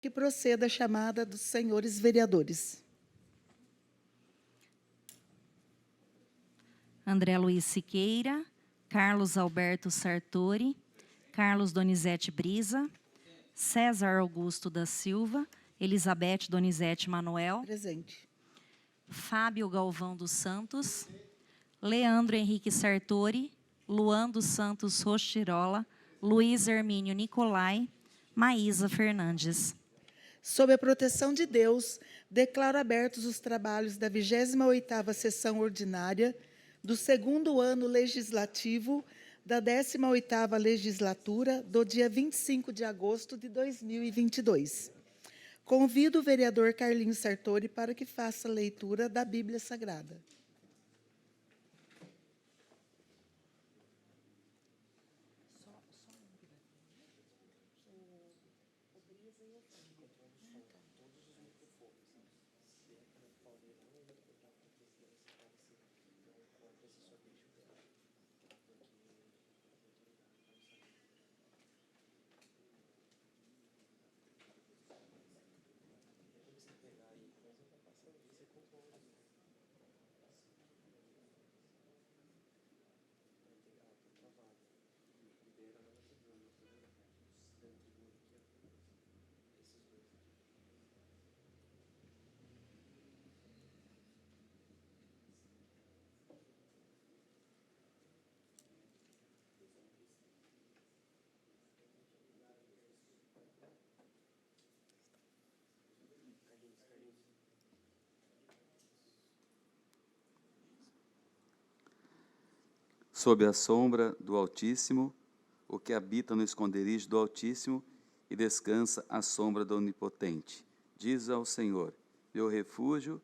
Que proceda a chamada dos senhores vereadores. André Luiz Siqueira, Carlos Alberto Sartori, Carlos Donizete Brisa, César Augusto da Silva, Elizabeth Donizete Manuel, Presente. Fábio Galvão dos Santos, Leandro Henrique Sartori, Luan dos Santos Rochirola, Luiz Hermínio Nicolai, Maísa Fernandes. Sob a proteção de Deus, declaro abertos os trabalhos da 28ª Sessão Ordinária do 2º ano legislativo da 18ª Legislatura do dia 25 de agosto de 2022. Convido o vereador Carlinhos Sartori para que faça a leitura da Bíblia Sagrada. Sob a sombra do Altíssimo, o que habita no esconderijo do Altíssimo e descansa à sombra do Onipotente. Diz ao Senhor, meu refúgio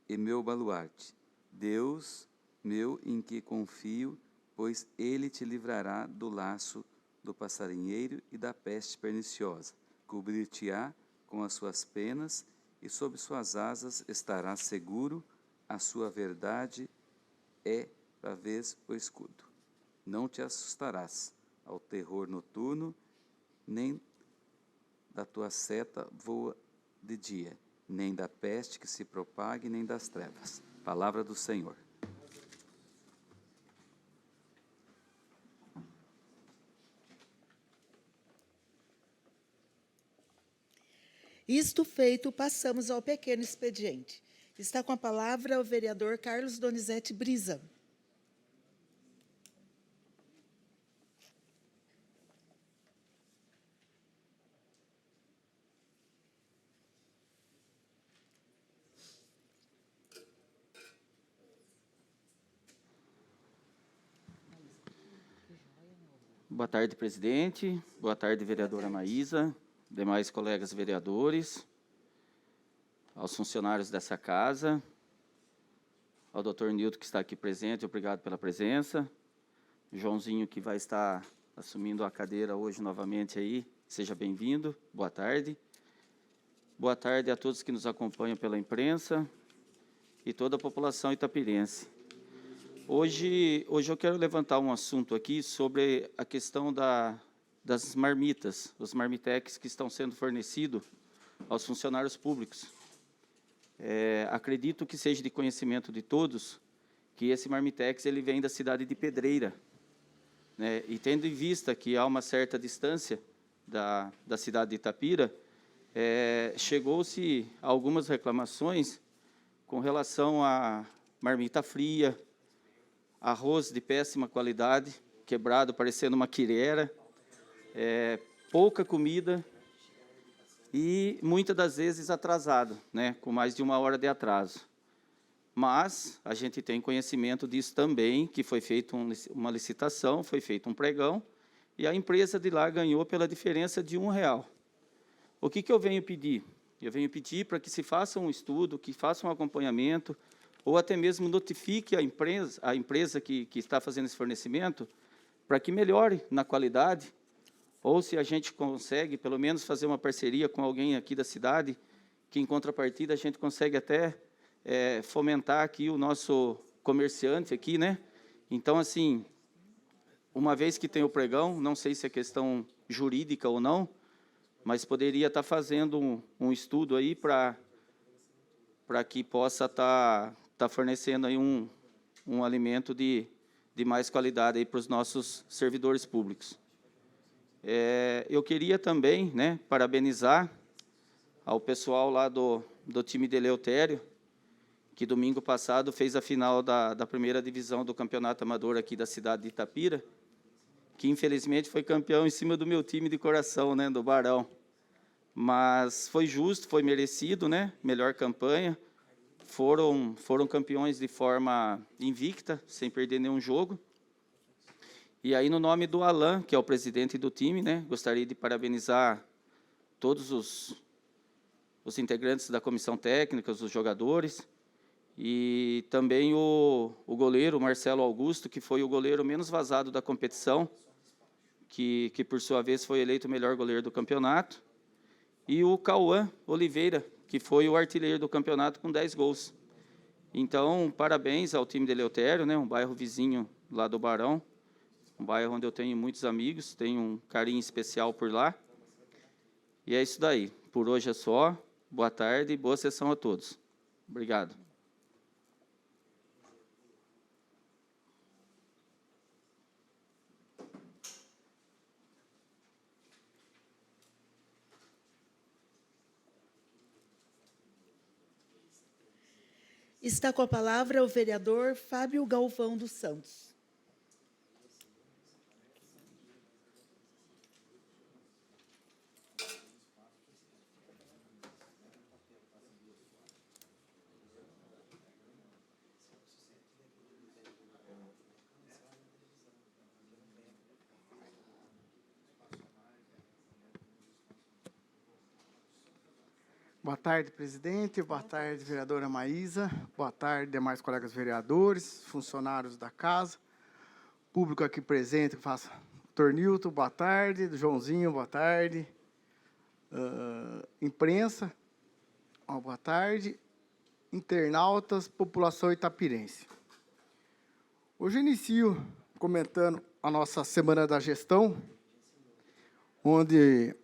e meu baluarte, Deus meu em que confio, pois Ele te livrará do laço do passarinheiro e da peste perniciosa. Cobrir-te-á com as suas penas e sob suas asas estarás seguro, a sua verdade é pavês o escudo. Não te assustarás ao terror noturno, nem da tua seta voa de dia, nem da peste que se propague, nem das trevas. Palavra do Senhor. Isto feito, passamos ao pequeno expediente. Está com a palavra o vereador Carlos Donizete Brisa. Boa tarde, presidente. Boa tarde, vereadora Maísa, demais colegas vereadores, aos funcionários dessa casa, ao doutor Nilton, que está aqui presente, obrigado pela presença. Joãozinho, que vai estar assumindo a cadeira hoje novamente aí, seja bem-vindo, boa tarde. Boa tarde a todos que nos acompanham pela imprensa e toda a população itapirense. Hoje eu quero levantar um assunto aqui sobre a questão das marmitas, os marmitex que estão sendo fornecidos aos funcionários públicos. Acredito que seja de conhecimento de todos que esse marmitex ele vem da cidade de Pedreira, né? E tendo em vista que há uma certa distância da cidade de Itapira, chegou-se a algumas reclamações com relação a marmita fria, arroz de péssima qualidade, quebrado, parecendo uma quireira, pouca comida e, muitas das vezes, atrasado, né, com mais de 1 hora de atraso. Mas a gente tem conhecimento disso também, que foi feita uma licitação, foi feito um pregão, e a empresa de lá ganhou pela diferença de R$1. O que eu venho pedir? Eu venho pedir para que se faça um estudo, que faça um acompanhamento, ou até mesmo notifique a empresa que está fazendo esse fornecimento, para que melhore na qualidade, ou se a gente consegue, pelo menos, fazer uma parceria com alguém aqui da cidade, que, em contrapartida, a gente consegue até fomentar aqui o nosso comerciante aqui, né? Então, assim, uma vez que tem o pregão, não sei se é questão jurídica ou não, mas poderia estar fazendo um estudo aí para que possa estar fornecendo aí um alimento de mais qualidade para os nossos servidores públicos. Eu queria também, né, parabenizar ao pessoal lá do time de Eleutério, que domingo passado fez a final da primeira divisão do campeonato amador aqui da cidade de Itapira, que infelizmente foi campeão em cima do meu time de coração, né, do Barão. Mas foi justo, foi merecido, né, melhor campanha. Foram campeões de forma invicta, sem perder nenhum jogo. E aí, no nome do Alain, que é o presidente do time, né, gostaria de parabenizar todos os integrantes da comissão técnica, os jogadores, e também o goleiro, Marcelo Augusto, que foi o goleiro menos vazado da competição, que por sua vez foi eleito o melhor goleiro do campeonato, e o Cauã Oliveira, que foi o artilheiro do campeonato com 10 gols. Então, parabéns ao time de Eleutério, né, um bairro vizinho lá do Barão, um bairro onde eu tenho muitos amigos, tenho um carinho especial por lá. E é isso daí. Por hoje é só. Boa tarde e boa sessão a todos. Obrigado. Está com a palavra o vereador Fábio Galvão dos Santos. Boa tarde, presidente. Boa tarde, vereadora Maísa. Boa tarde, demais colegas vereadores, funcionários da casa, público aqui presente, que faça Tornilton, boa tarde, Joãozinho, boa tarde, imprensa, boa tarde, internautas, população itapirense. Hoje eu inicio comentando a nossa Semana da Gestão, onde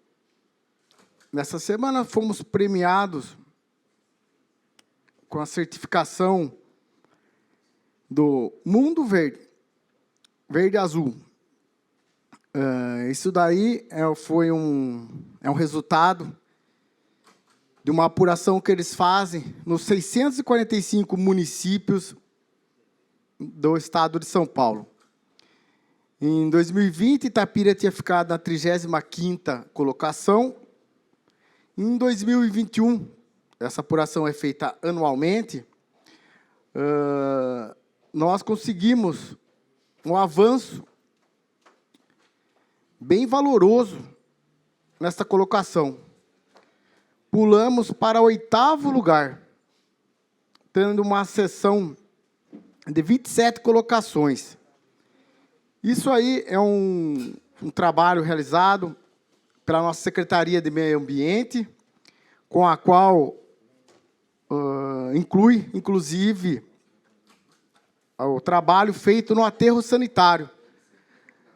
nessa semana fomos premiados com a certificação do Mundo Verde, Verde Azul. Isso daí foi um resultado de uma apuração que eles fazem nos 645 municípios do estado de São Paulo. Em 2020, Itapira tinha ficado na 35ª colocação. Em 2021, essa apuração é feita anualmente, nós conseguimos um avanço bem valoroso nesta colocação. Pulamos para o 8º lugar, tendo uma seção de 27 colocações. Isso aí é um trabalho realizado pela nossa Secretaria de Meio Ambiente, com a qual inclui, inclusive, o trabalho feito no aterro sanitário.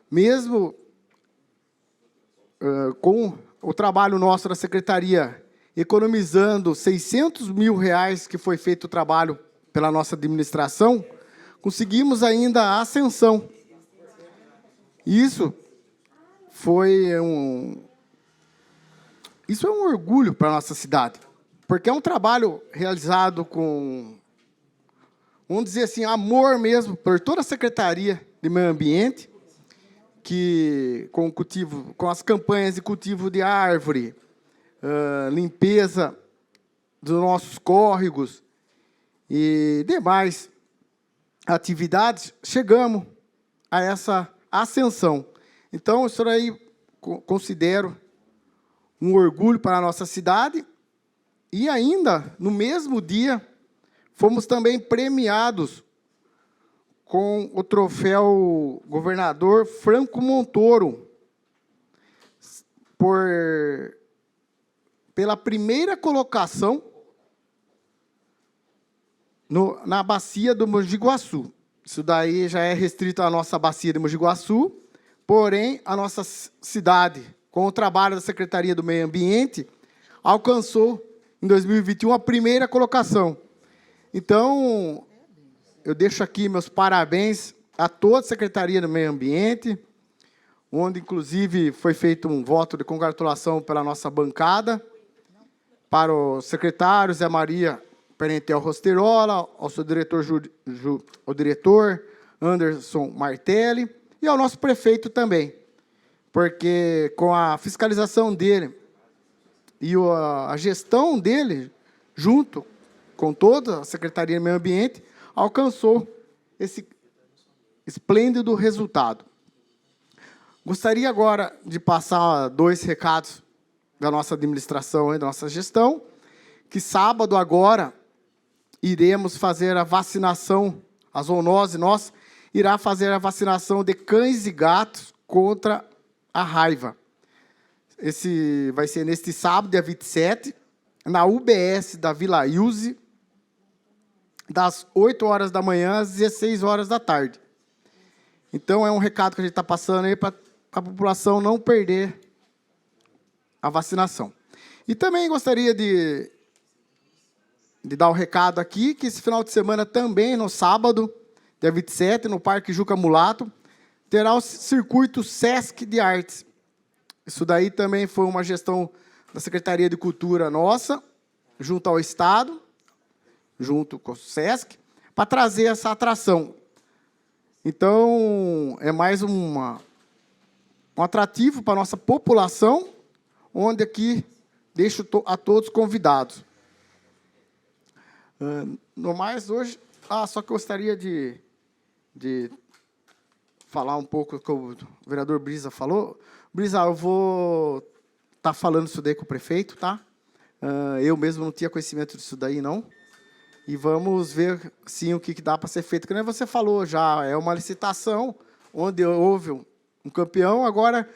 Mesmo com o trabalho nosso da Secretaria, economizando R$600 mil, que foi feito o trabalho pela nossa administração, conseguimos ainda a ascensão. Isso é um orgulho para a nossa cidade, porque é um trabalho realizado com, vamos dizer assim, amor mesmo, por toda a Secretaria de Meio Ambiente, que com as campanhas de cultivo de árvore, limpeza dos nossos córregos e demais atividades, chegamos a essa ascensão. Então, isso aí considero um orgulho para a nossa cidade. E ainda, no mesmo dia, fomos também premiados com o troféu governador Franco Montoro, pela primeira colocação na bacia do Mogi Guaçu. Isso daí já é restrito à nossa bacia de Mogi Guaçu, porém, a nossa cidade, com o trabalho da Secretaria do Meio Ambiente, alcançou, em 2021, a primeira colocação. Então, eu deixo aqui meus parabéns a toda a Secretaria do Meio Ambiente, onde, inclusive, foi feito um voto de congratulação pela nossa bancada, para o secretário Zé Maria Perentel Rosterola, ao seu diretor, ao diretor Anderson Martelli, e ao nosso prefeito também, porque com a fiscalização dele e a gestão dele, junto com toda a Secretaria do Meio Ambiente, alcançou esse esplêndido resultado. Gostaria agora de passar 2 recados da nossa administração e da nossa gestão, que sábado agora iremos fazer a vacinação, a zoonose nossa irá fazer a vacinação de cães e gatos contra a raiva. Esse vai ser neste sábado, dia 27, na UBS da Vila Ilse, das 8 horas da manhã às 16 horas da tarde. Então, é um recado que a gente está passando aí para a população não perder a vacinação. E também gostaria de dar o recado aqui, que esse final de semana também, no sábado, dia 27, no Parque Juca Mulato, terá o circuito Sesc de Artes. Isso daí também foi uma gestão da Secretaria de Cultura nossa, junto ao Estado, junto com o Sesc, para trazer essa atração. Então, é mais um atrativo para a nossa população, onde aqui deixo a todos convidados. No mais, hoje, só que eu gostaria de falar um pouco do que o vereador Brisa falou. Brisa, eu vou estar falando isso daí com o prefeito, tá? Eu mesmo não tinha conhecimento disso daí, não. E vamos ver, sim, o que dá para ser feito. Como você falou já, é uma licitação onde houve um campeão, agora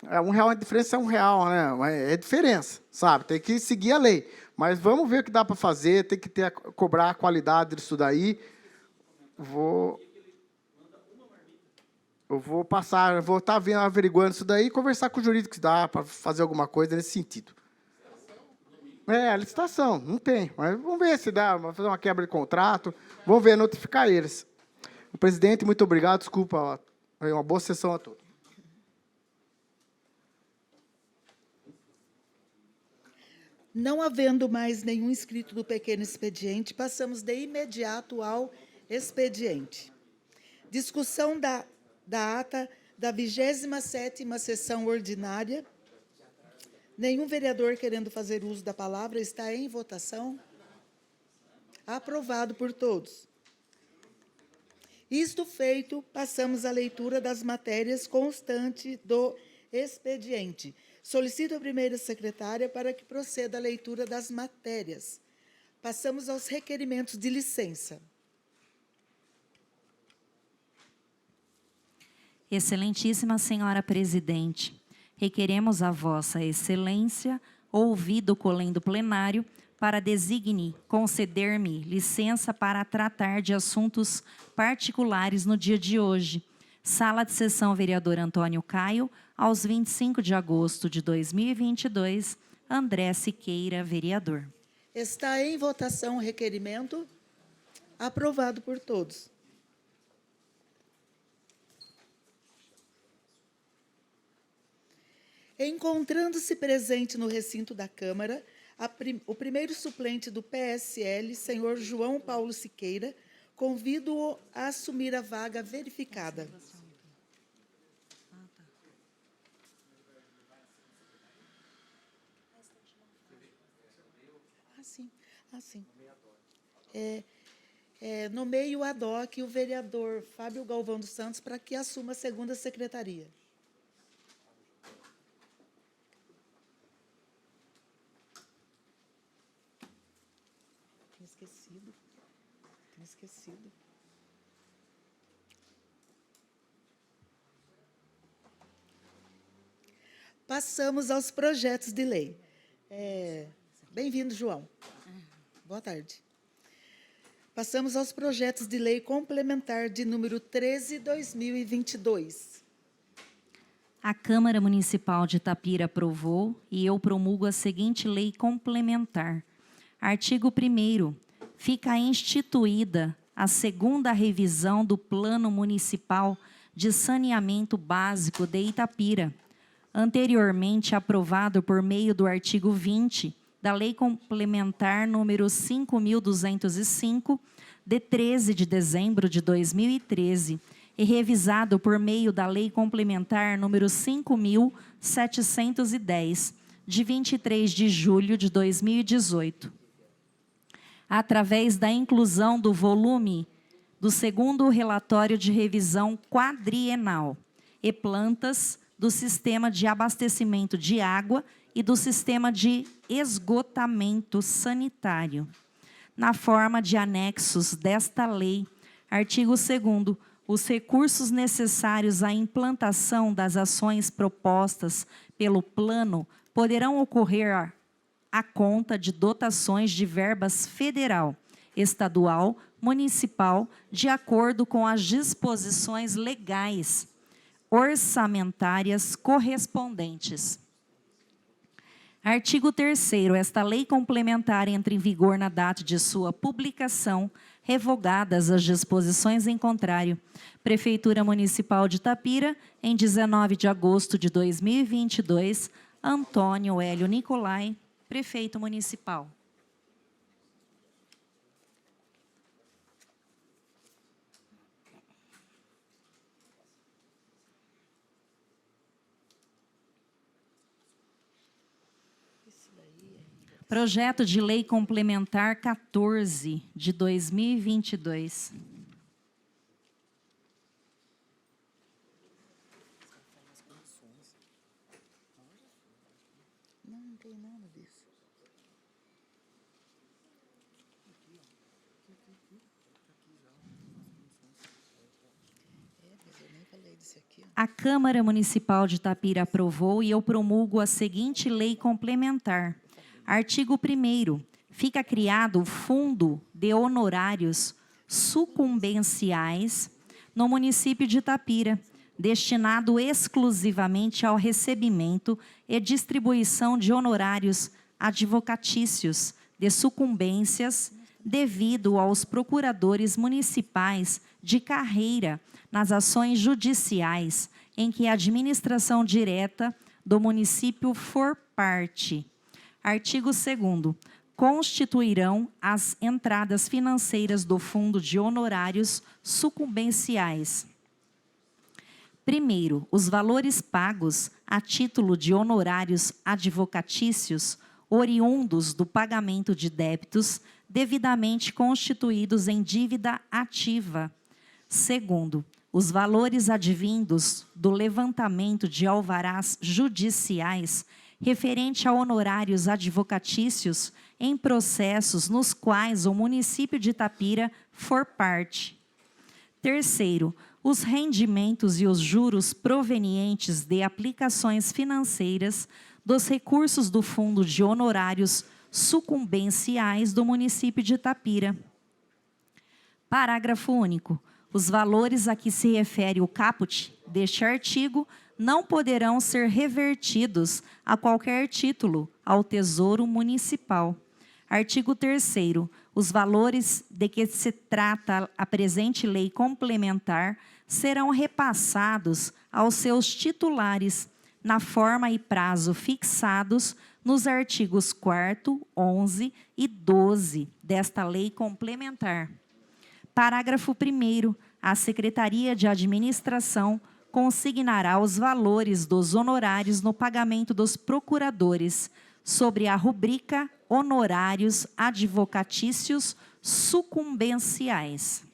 R$1, a diferença é R$1, né? Mas é diferença, sabe? Tem que seguir a lei. Mas vamos ver o que dá para fazer, tem que cobrar a qualidade disso daí. Eu vou passar, vou estar averiguando isso daí e conversar com o jurídico se dá para fazer alguma coisa nesse sentido. A licitação, não tem. Mas vamos ver se dá, vamos fazer uma quebra de contrato, vamos ver, notificar eles. Presidente, muito obrigado, desculpa, uma boa sessão a todos. Não havendo mais nenhum inscrito do pequeno expediente, passamos de imediato ao expediente. Discussão da ata da 27ª sessão ordinária. Nenhum vereador querendo fazer uso da palavra, está em votação. Aprovado por todos. Isto feito, passamos à leitura das matérias constantes do expediente. Solicito a primeira secretária para que proceda a leitura das matérias. Passamos aos requerimentos de licença. Excelentíssima senhora presidente, requeremos a vossa excelência, ouvido o colendo plenário, para designe conceder-me licença para tratar de assuntos particulares no dia de hoje. Sala de sessão vereador Antônio Caio, aos 25 de agosto de 2022, André Siqueira, vereador. Está em votação o requerimento. Aprovado por todos. Encontrando-se presente no recinto da Câmara, o primeiro suplente do PSL, senhor João Paulo Siqueira, convido-o a assumir a vaga verificada. Sim. Nomeio ad hoc o vereador Fábio Galvão dos Santos para que assuma a segunda secretaria. Tinha esquecido. Passamos aos projetos de lei. Bem-vindo, João. Boa tarde. Passamos aos projetos de lei complementar de número 13/2022. A Câmara Municipal de Itapira aprovou e eu promulgo a seguinte lei complementar. Artigo 1º. Fica instituída a segunda revisão do Plano Municipal de Saneamento Básico de Itapira, anteriormente aprovado por meio do artigo 20 da Lei Complementar número 5.205, de 13 de dezembro de 2013, e revisado por meio da Lei Complementar número 5.710, de 23 de julho de 2018. Através da inclusão do volume do segundo relatório de revisão quadrienal e plantas do sistema de abastecimento de água e do sistema de esgotamento sanitário, na forma de anexos desta lei. Artigo 2º. Os recursos necessários à implantação das ações propostas pelo plano poderão ocorrer à conta de dotações de verbas federal, estadual, municipal, de acordo com as disposições legais orçamentárias correspondentes. Artigo 3º. Esta lei complementar entra em vigor na data de sua publicação, revogadas as disposições em contrário. Prefeitura Municipal de Itapira, em 19 de agosto de 2022, Antônio Hélio Nicolai, Prefeito Municipal. Projeto de Lei Complementar 14, de 2022. Não tem nada disso. Mas eu nem falei disso aqui. A Câmara Municipal de Itapira aprovou e eu promulgo a seguinte lei complementar. Artigo 1º. Fica criado o Fundo de Honorários Sucumbenciais no município de Itapira, destinado exclusivamente ao recebimento e distribuição de honorários advocatícios de sucumbências devido aos procuradores municipais de carreira nas ações judiciais em que a administração direta do município for parte. Artigo 2º. Constituirão as entradas financeiras do Fundo de Honorários Sucumbenciais. Primeiro, os valores pagos a título de honorários advocatícios oriundos do pagamento de débitos devidamente constituídos em dívida ativa. Segundo, os valores advindos do levantamento de alvarás judiciais referente a honorários advocatícios em processos nos quais o município de Itapira for parte. Terceiro, os rendimentos e os juros provenientes de aplicações financeiras dos recursos do Fundo de Honorários Sucumbenciais do município de Itapira. Parágrafo único. Os valores a que se refere o caput deste artigo não poderão ser revertidos a qualquer título ao Tesouro Municipal. Artigo 3º. Os valores de que se trata a presente lei complementar serão repassados aos seus titulares na forma e prazo fixados nos artigos 4º, 11 e 12 desta lei complementar. Parágrafo 1º. A Secretaria de Administração consignará os valores dos honorários no pagamento dos procuradores sobre a rubrica Honorários Advocatícios Sucumbenciais.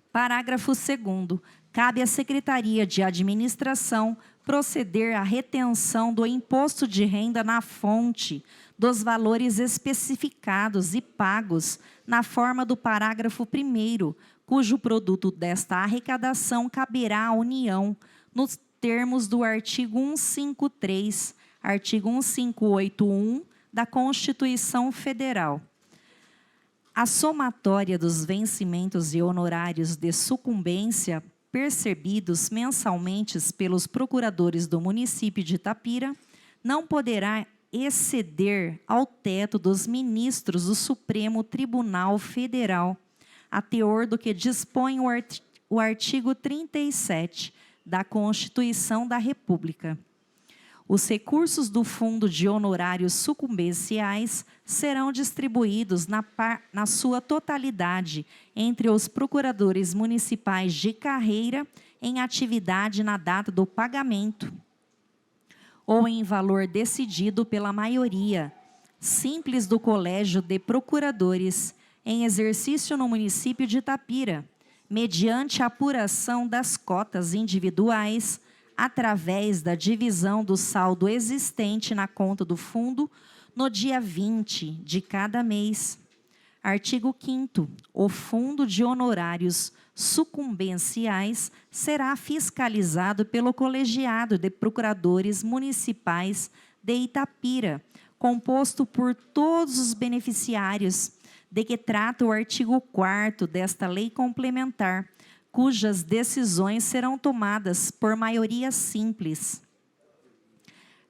Parágrafo 2º. Cabe à Secretaria de Administração proceder à retenção do imposto de renda na fonte dos valores especificados e pagos na forma do parágrafo 1º, cujo produto desta arrecadação caberá à União, nos termos do artigo 153, artigo 1581 da Constituição Federal. A somatória dos vencimentos e honorários de sucumbência percebidos mensalmente pelos procuradores do município de Itapira não poderá exceder ao teto dos ministros do Supremo Tribunal Federal, a teor do que dispõe o artigo 37 da Constituição da República. Os recursos do Fundo de Honorários Sucumbenciais serão distribuídos na sua totalidade entre os procuradores municipais de carreira em atividade na data do pagamento ou em valor decidido pela maioria simples do Colégio de Procuradores em exercício no município de Itapira, mediante a apuração das cotas individuais através da divisão do saldo existente na conta do fundo no dia 20 de cada mês. Artigo 5º. O Fundo de Honorários Sucumbenciais será fiscalizado pelo Colegiado de Procuradores Municipais de Itapira, composto por todos os beneficiários de que trata o artigo 4º desta lei complementar, cujas decisões serão tomadas por maioria simples.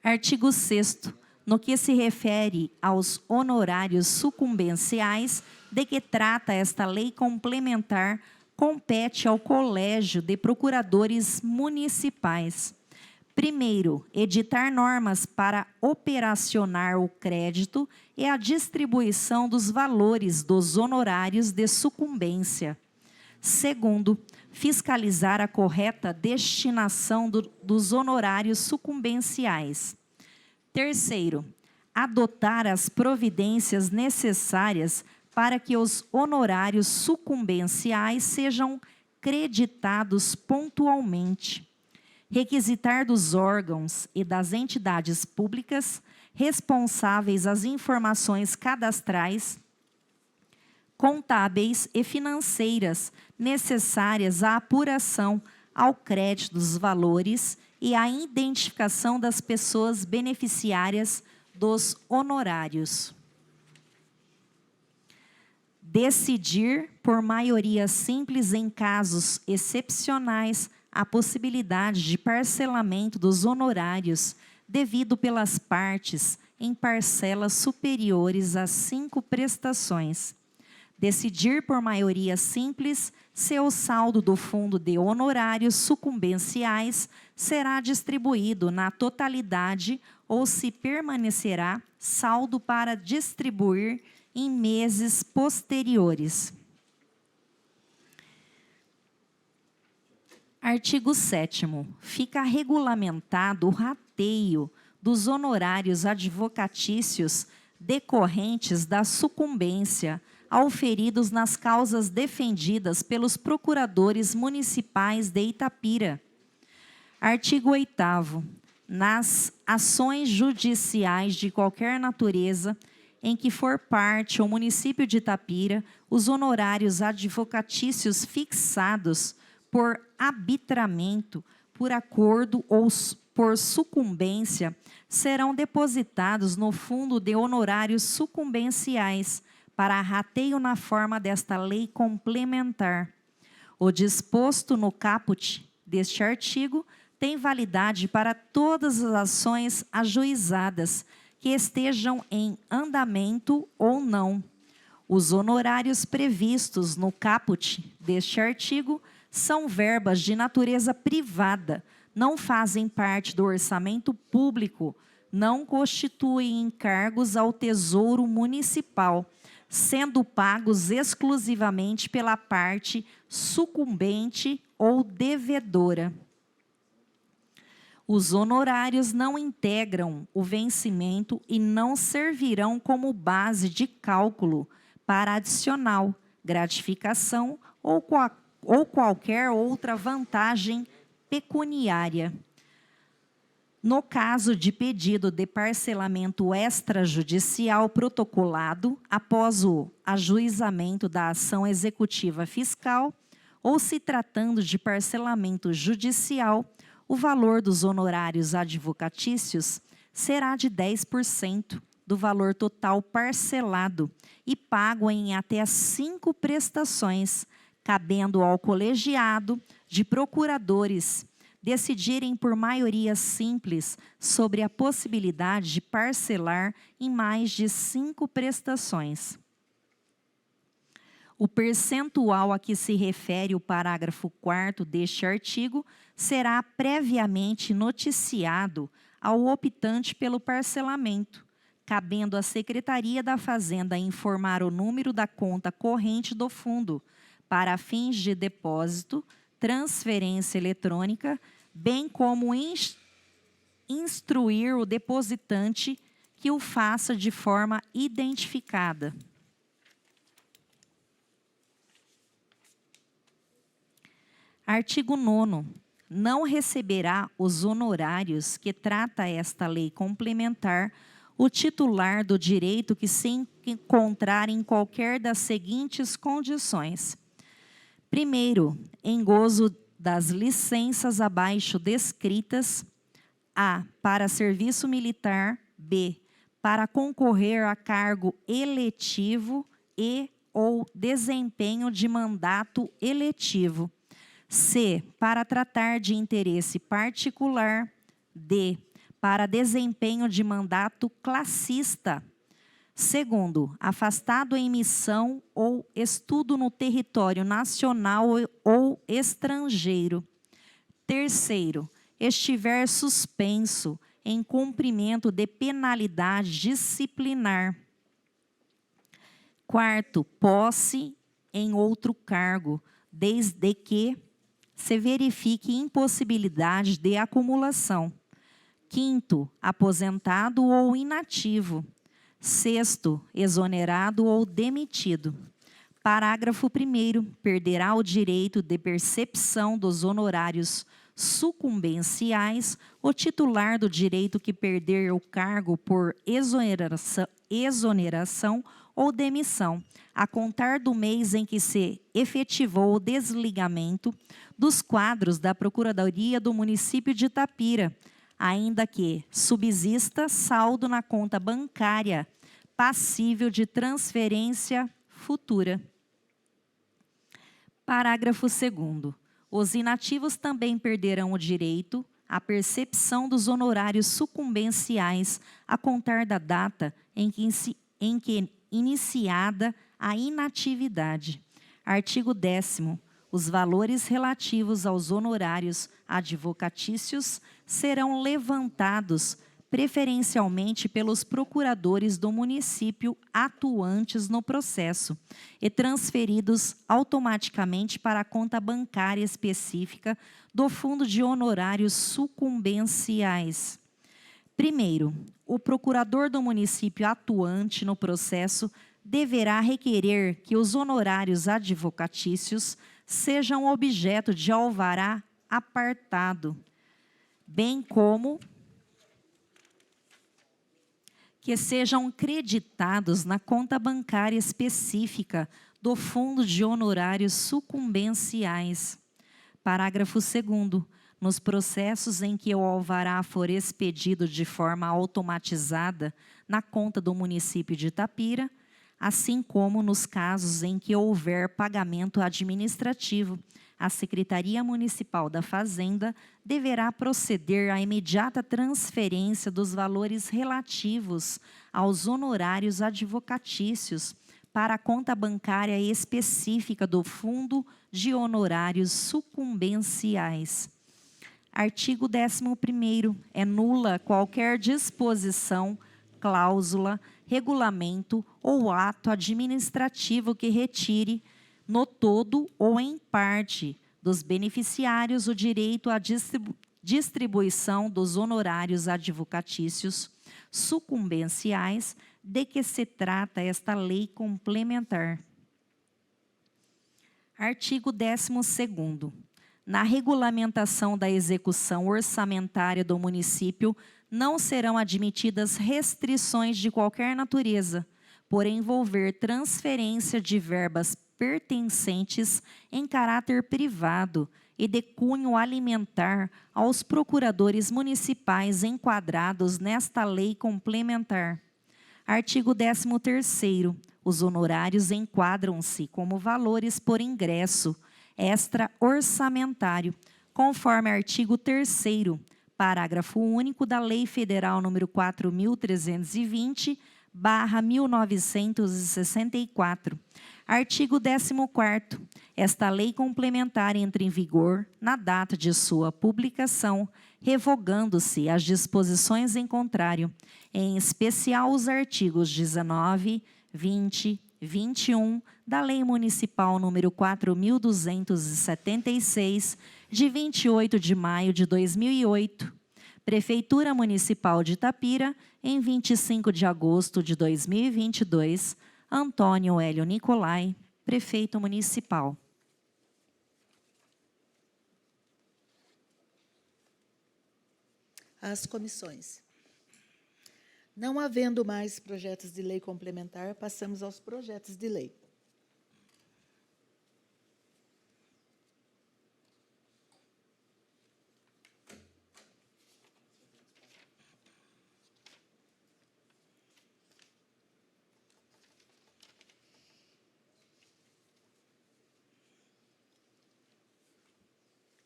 Artigo 6º. No que se refere aos honorários sucumbenciais de que trata esta lei complementar, compete ao Colégio de Procuradores Municipais. Primeiro, editar normas para operacionar o crédito e a distribuição dos valores dos honorários de sucumbência. Segundo, fiscalizar a correta destinação dos honorários sucumbenciais. Terceiro, adotar as providências necessárias para que os honorários sucumbenciais sejam creditados pontualmente. Requisitar dos órgãos e das entidades públicas responsáveis as informações cadastrais, contábeis e financeiras necessárias à apuração ao crédito dos valores e à identificação das pessoas beneficiárias dos honorários. Decidir por maioria simples em casos excepcionais a possibilidade de parcelamento dos honorários devido pelas partes em parcelas superiores a 5 prestações. Decidir por maioria simples se o saldo do fundo de honorários sucumbenciais será distribuído na totalidade ou se permanecerá saldo para distribuir em meses posteriores. Artigo 7º. Fica regulamentado o rateio dos honorários advocatícios decorrentes da sucumbência auferidos nas causas defendidas pelos procuradores municipais de Itapira. Artigo 8º. Nas ações judiciais de qualquer natureza em que for parte o município de Itapira, os honorários advocatícios fixados por arbitramento, por acordo ou por sucumbência, serão depositados no Fundo de Honorários Sucumbenciais, para rateio na forma desta lei complementar. O disposto no caput deste artigo tem validade para todas as ações ajuizadas que estejam em andamento ou não. Os honorários previstos no caput deste artigo são verbas de natureza privada, não fazem parte do orçamento público, não constituem encargos ao Tesouro Municipal, sendo pagos exclusivamente pela parte sucumbente ou devedora. Os honorários não integram o vencimento e não servirão como base de cálculo para adicional, gratificação ou qualquer outra vantagem pecuniária. No caso de pedido de parcelamento extrajudicial protocolado após o ajuizamento da ação executiva fiscal, ou se tratando de parcelamento judicial, o valor dos honorários advocatícios será de 10% do valor total parcelado e pago em até 5 prestações, cabendo ao colegiado de procuradores decidirem por maioria simples sobre a possibilidade de parcelar em mais de 5 prestações. O percentual a que se refere o parágrafo 4º deste artigo será previamente noticiado ao optante pelo parcelamento, cabendo à Secretaria da Fazenda informar o número da conta corrente do fundo para fins de depósito, transferência eletrônica, bem como instruir o depositante que o faça de forma identificada. Artigo 9º. Não receberá os honorários que trata esta lei complementar o titular do direito que se encontrar em qualquer das seguintes condições. Primeiro, em gozo das licenças abaixo descritas: a. Para serviço militar. B. Para concorrer a cargo eletivo e ou desempenho de mandato eletivo. C. Para tratar de interesse particular. D. Para desempenho de mandato classista. Segundo, afastado em missão ou estudo no território nacional ou estrangeiro. Terceiro, estiver suspenso em cumprimento de penalidade disciplinar. Quarto, posse em outro cargo, desde que se verifique impossibilidade de acumulação. Quinto, aposentado ou inativo. Sexto, exonerado ou demitido. Parágrafo 1º. Perderá o direito de percepção dos honorários sucumbenciais o titular do direito que perder o cargo por exoneração ou demissão, a contar do mês em que se efetivou o desligamento dos quadros da Procuradoria do município de Itapira, ainda que subsista saldo na conta bancária passível de transferência futura. Parágrafo 2º. Os inativos também perderão o direito à percepção dos honorários sucumbenciais a contar da data em que iniciada a inatividade. Artigo 10º. Os valores relativos aos honorários advocatícios serão levantados preferencialmente pelos procuradores do município atuantes no processo e transferidos automaticamente para a conta bancária específica do Fundo de Honorários Sucumbenciais. Primeiro, o procurador do município atuante no processo deverá requerer que os honorários advocatícios sejam objeto de alvará apartado, bem como que sejam creditados na conta bancária específica do Fundo de Honorários Sucumbenciais. Parágrafo 2º. Nos processos em que o alvará for expedido de forma automatizada na conta do município de Itapira, assim como nos casos em que houver pagamento administrativo, a Secretaria Municipal da Fazenda deverá proceder à imediata transferência dos valores relativos aos honorários advocatícios para a conta bancária específica do Fundo de Honorários Sucumbenciais. Artigo 11º. É nula qualquer disposição, cláusula, regulamento ou ato administrativo que retire, no todo ou em parte, dos beneficiários o direito à distribuição dos honorários advocatícios sucumbenciais de que se trata esta lei complementar. Artigo 12º. Na regulamentação da execução orçamentária do município, não serão admitidas restrições de qualquer natureza, por envolver transferência de verbas pertencentes em caráter privado e de cunho alimentar aos procuradores municipais enquadrados nesta lei complementar. Artigo 13º. Os honorários enquadram-se como valores por ingresso. extra-orçamentário, conforme artigo 3º, parágrafo único da Lei Federal nº 4.320/1964. Artigo 14º. Esta lei complementar entra em vigor na data de sua publicação, revogando-se as disposições em contrário, em especial os artigos 19, 20, 21 da Lei Municipal número 4.276, de 28 de maio de 2008. Prefeitura Municipal de Itapira, em 25 de agosto de 2022, Antônio Hélio Nicolai, Prefeito Municipal. As comissões. Não havendo mais projetos de lei complementar, passamos aos projetos de lei.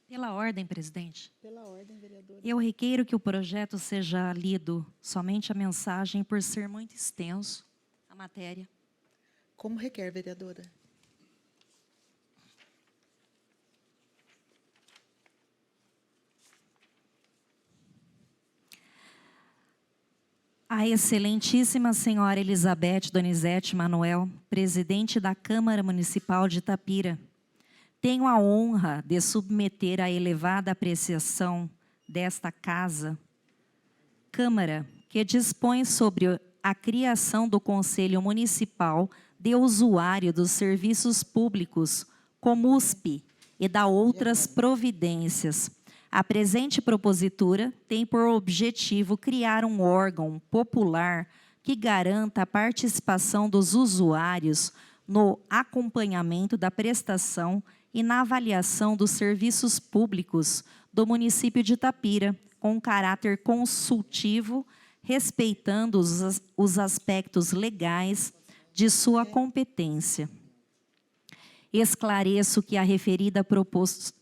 Pela ordem, presidente. Pela ordem, vereadora. Eu requeiro que o projeto seja lido somente a mensagem, por ser muito extenso a matéria. Como requer, vereadora? A excelentíssima senhora Elizabeth Donizete Manuel, presidente da Câmara Municipal de Itapira, tenho a honra de submeter à elevada apreciação desta casa, Câmara, que dispõe sobre a criação do Conselho Municipal de Usuário dos Serviços Públicos, COMUSP, e da outras providências. A presente propositura tem por objetivo criar um órgão popular que garanta a participação dos usuários no acompanhamento da prestação e na avaliação dos serviços públicos do município de Itapira, com caráter consultivo, respeitando os aspectos legais de sua competência. Esclareço que a referida proposta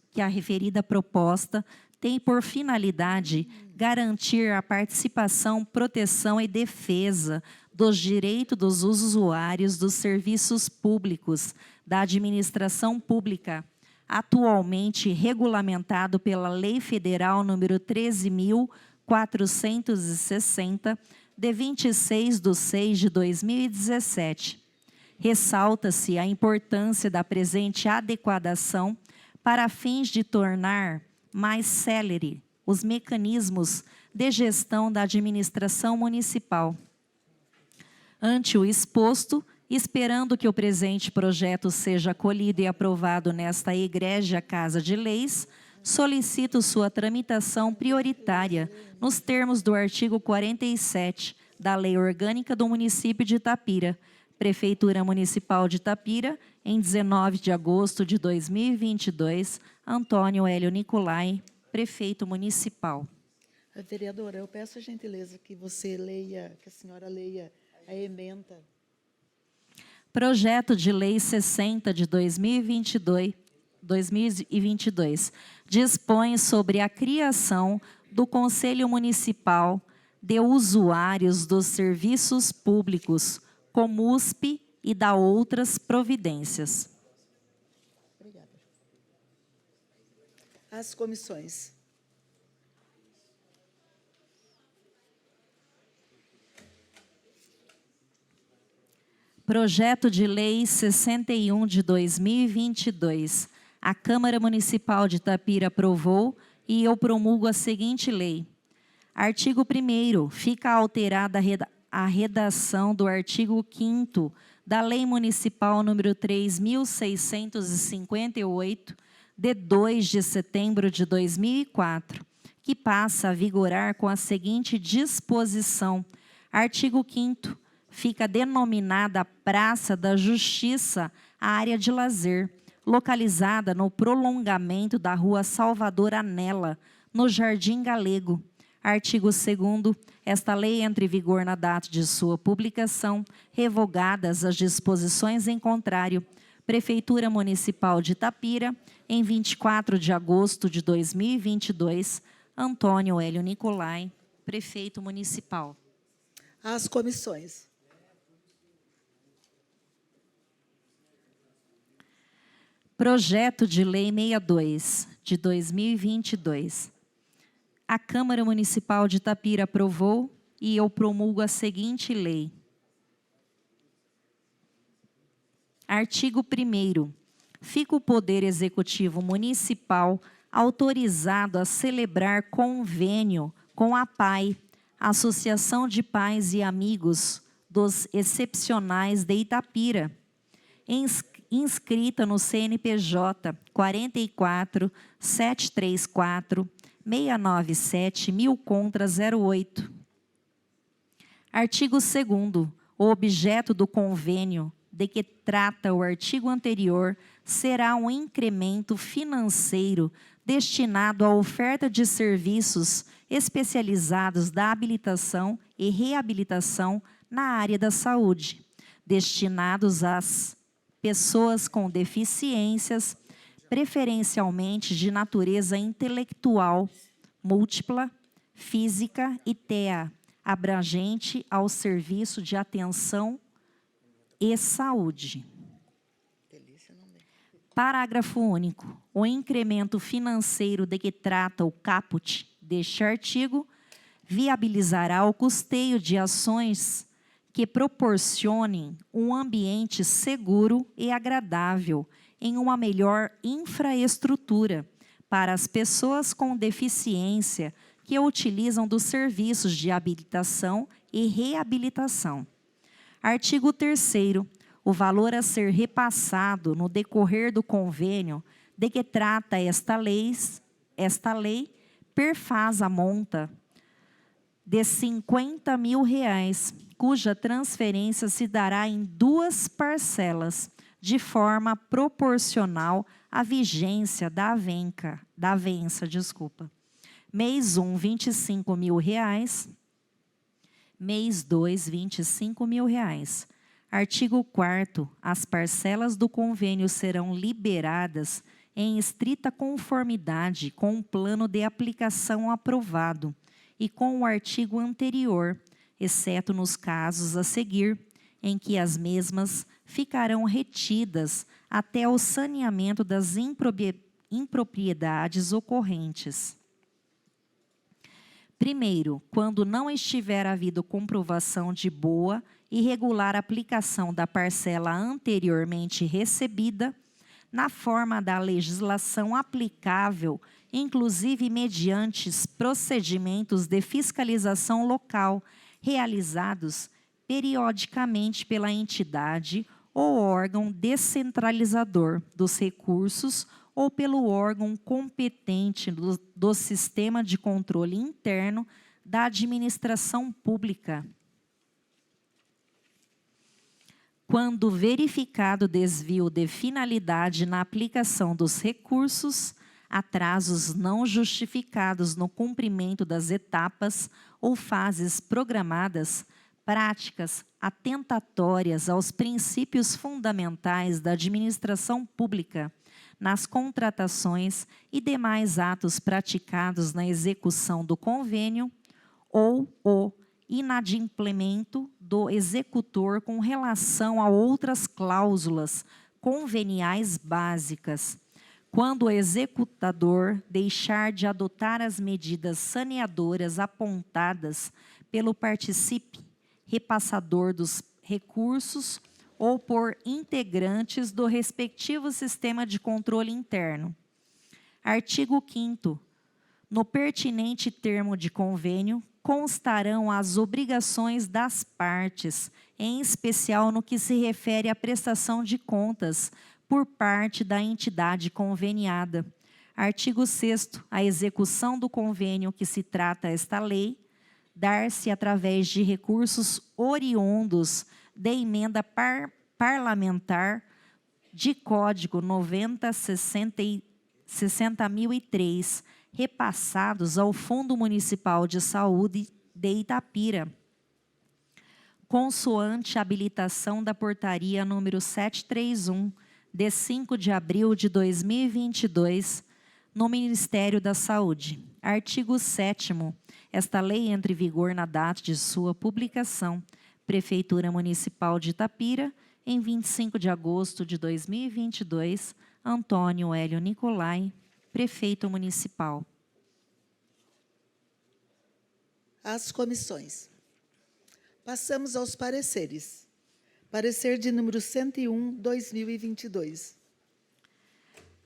tem por finalidade garantir a participação, proteção e defesa dos direitos dos usuários dos serviços públicos da administração pública, atualmente regulamentado pela Lei Federal número 13.460, de 26/6/2017. Ressalta-se a importância da presente adequação para fins de tornar mais célere os mecanismos de gestão da administração municipal. Ante o exposto, esperando que o presente projeto seja acolhido e aprovado nesta egrégia Casa de Leis, solicito sua tramitação prioritária nos termos do artigo 47 da Lei Orgânica do Município de Itapira, Prefeitura Municipal de Itapira, em 19 de agosto de 2022, Antônio Hélio Nicolai, Prefeito Municipal. Vereadora, eu peço a gentileza que você leia, que a senhora leia a ementa. Projeto de Lei 60 de 2022 dispõe sobre a criação do Conselho Municipal de Usuários dos Serviços Públicos, COMUSP, e da outras providências. Obrigada. As comissões. Projeto de Lei 61 de 2022. A Câmara Municipal de Itapira aprovou e eu promulgo a seguinte lei. Artigo 1º. Fica alterada a redação do artigo 5º da Lei Municipal número 3.658, de 2 de setembro de 2004, que passa a vigorar com a seguinte disposição. Artigo 5º. Fica denominada Praça da Justiça a área de lazer, localizada no prolongamento da Rua Salvador Anela, no Jardim Galego. Artigo 2º. Esta lei entra em vigor na data de sua publicação, revogadas as disposições em contrário. Prefeitura Municipal de Itapira, em 24 de agosto de 2022, Antônio Hélio Nicolai, Prefeito Municipal. Às comissões. Projeto de Lei 62, de 2022. A Câmara Municipal de Itapira aprovou e eu promulgo a seguinte lei. Artigo 1º. Fica o Poder Executivo Municipal autorizado a celebrar convênio com a PAI, Associação de Pais e Amigos dos Excepcionais de Itapira, inscrita no CNPJ 44 734 697 1000-08. Artigo 2º. O objeto do convênio de que trata o artigo anterior será um incremento financeiro destinado à oferta de serviços especializados da habilitação e reabilitação na área da saúde, destinados às pessoas com deficiências, preferencialmente de natureza intelectual, múltipla, física e TEA, abrangente ao serviço de atenção e saúde. Parágrafo único. O incremento financeiro de que trata o caput deste artigo viabilizará o custeio de ações que proporcionem um ambiente seguro e agradável em uma melhor infraestrutura para as pessoas com deficiência que utilizam dos serviços de habilitação e reabilitação. Artigo 3º. O valor a ser repassado no decorrer do convênio de que trata esta lei perfaz a monta de R$50 mil, cuja transferência se dará em 2 parcelas, de forma proporcional à vigência da avença. Mês 1, R$25 mil. Mês 2, R$25 mil. Artigo 4º. As parcelas do convênio serão liberadas em estrita conformidade com o plano de aplicação aprovado e com o artigo anterior, exceto nos casos a seguir, em que as mesmas ficarão retidas até o saneamento das impropriedades ocorrentes. Primeiro, quando não estiver havido comprovação de boa e regular aplicação da parcela anteriormente recebida, na forma da legislação aplicável, inclusive mediante procedimentos de fiscalização local, realizados periodicamente pela entidade ou órgão descentralizador dos recursos ou pelo órgão competente do Sistema de Controle Interno da Administração Pública. Quando verificado desvio de finalidade na aplicação dos recursos, atrasos não justificados no cumprimento das etapas ou fases programadas, práticas atentatórias aos princípios fundamentais da administração pública, nas contratações e demais atos praticados na execução do convênio, ou o inadimplemento do executor com relação a outras cláusulas conveniais básicas, quando o executador deixar de adotar as medidas saneadoras apontadas pelo participe repassador dos recursos ou por integrantes do respectivo sistema de controle interno. Artigo 5º. No pertinente termo de convênio, constarão as obrigações das partes, em especial no que se refere à prestação de contas por parte da entidade conveniada. Artigo 6º. A execução do convênio que se trata esta lei dar-se através de recursos oriundos de emenda parlamentar de código 9060.003, repassados ao Fundo Municipal de Saúde de Itapira, consoante a habilitação da portaria número 731, de 5 de abril de 2022, no Ministério da Saúde. Artigo 7º. Esta lei entra em vigor na data de sua publicação. Prefeitura Municipal de Itapira, em 25 de agosto de 2022, Antônio Hélio Nicolai, Prefeito Municipal. As comissões. Passamos aos pareceres. Parecer de número 101, 2022.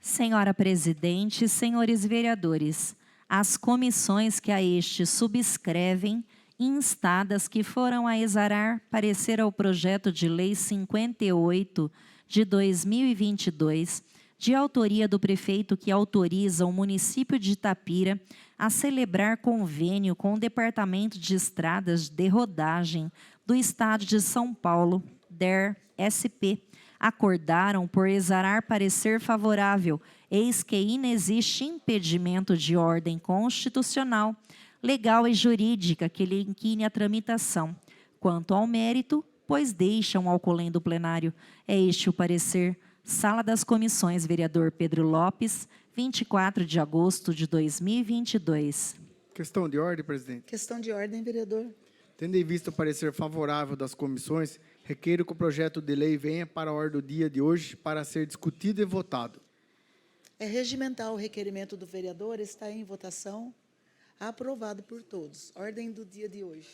Senhora Presidente, senhores vereadores, as comissões que a este subscrevem, instadas que foram a exarar parecer ao projeto de lei 58 de 2022, de autoria do prefeito que autoriza o município de Itapira a celebrar convênio com o Departamento de Estradas de Rodagem do Estado de São Paulo, DER-SP, acordaram por exarar parecer favorável, eis que inexiste impedimento de ordem constitucional, legal e jurídica que lhe inquine a tramitação. Quanto ao mérito, pois deixam ao colém plenário. É este o parecer. Sala das Comissões, vereador Pedro Lopes, 24 de agosto de 2022. Questão de ordem, presidente. Questão de ordem, vereador. Tendo em vista o parecer favorável das comissões, requeiro que o projeto de lei venha para a ordem do dia de hoje para ser discutido e votado. É regimental o requerimento do vereador, está em votação. Aprovado por todos. Ordem do dia de hoje.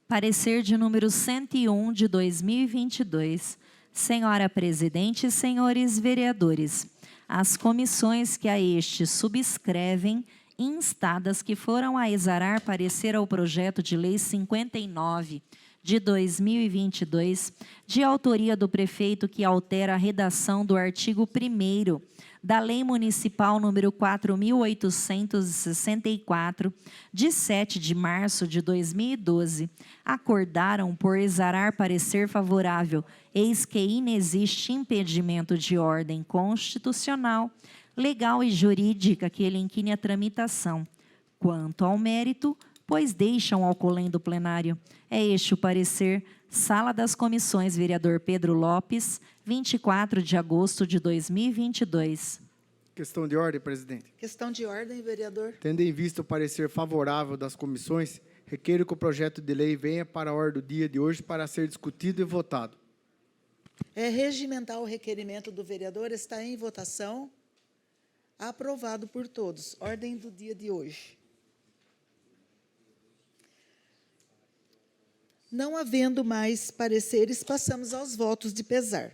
Parecer de número 101 de 2022. Senhora Presidente e senhores vereadores, as comissões que a este subscrevem, instadas que foram a exarar parecer ao projeto de lei 59 de 2022, de autoria do prefeito que altera a redação do artigo 1º da Lei Municipal número 4.864, de 7 de março de 2012, acordaram por exarar parecer favorável, eis que inexiste impedimento de ordem constitucional, legal e jurídica que lhe inquine a tramitação. Quanto ao mérito, pois deixam ao colém plenário. É este o parecer. Sala das Comissões, vereador Pedro Lopes, 24 de agosto de 2022. Questão de ordem, presidente. Questão de ordem, vereador. Tendo em vista o parecer favorável das comissões, requeiro que o projeto de lei venha para a ordem do dia de hoje para ser discutido e votado. É regimental o requerimento do vereador, está em votação. Aprovado por todos. Ordem do dia de hoje. Não havendo mais pareceres, passamos aos votos de pesar.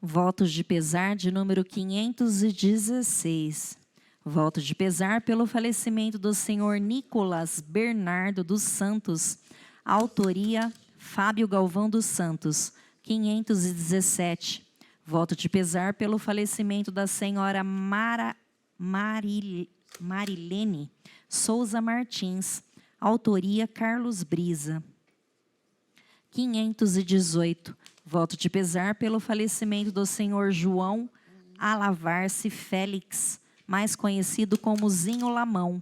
Votos de pesar de número 516. Voto de pesar pelo falecimento do senhor Nicolas Bernardo dos Santos. Autoria, Fábio Galvão dos Santos, 517. Voto de pesar pelo falecimento da senhora Marilene Souza Martins. Autoria, Carlos Brisa. 518. Voto de pesar pelo falecimento do senhor João Alavarce Félix, mais conhecido como Zinho Lamão.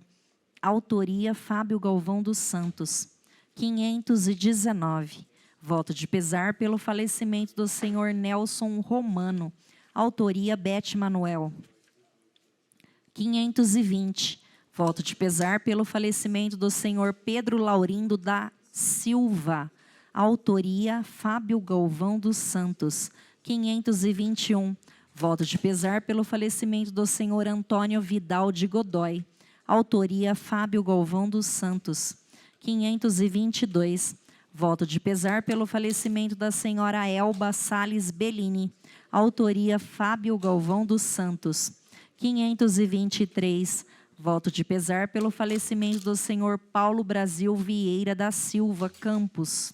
Autoria, Fábio Galvão dos Santos. 519. Voto de pesar pelo falecimento do senhor Nelson Romano. Autoria, Bete Manuel. 520. Voto de pesar pelo falecimento do senhor Pedro Laurindo da Silva. Autoria, Fábio Galvão dos Santos. 521. Voto de pesar pelo falecimento do senhor Antônio Vidal de Godoy. Autoria, Fábio Galvão dos Santos. 522. Voto de pesar pelo falecimento da senhora Elba Salles Bellini. Autoria, Fábio Galvão dos Santos. 523. Voto de pesar pelo falecimento do senhor Paulo Brasil Vieira da Silva Campos.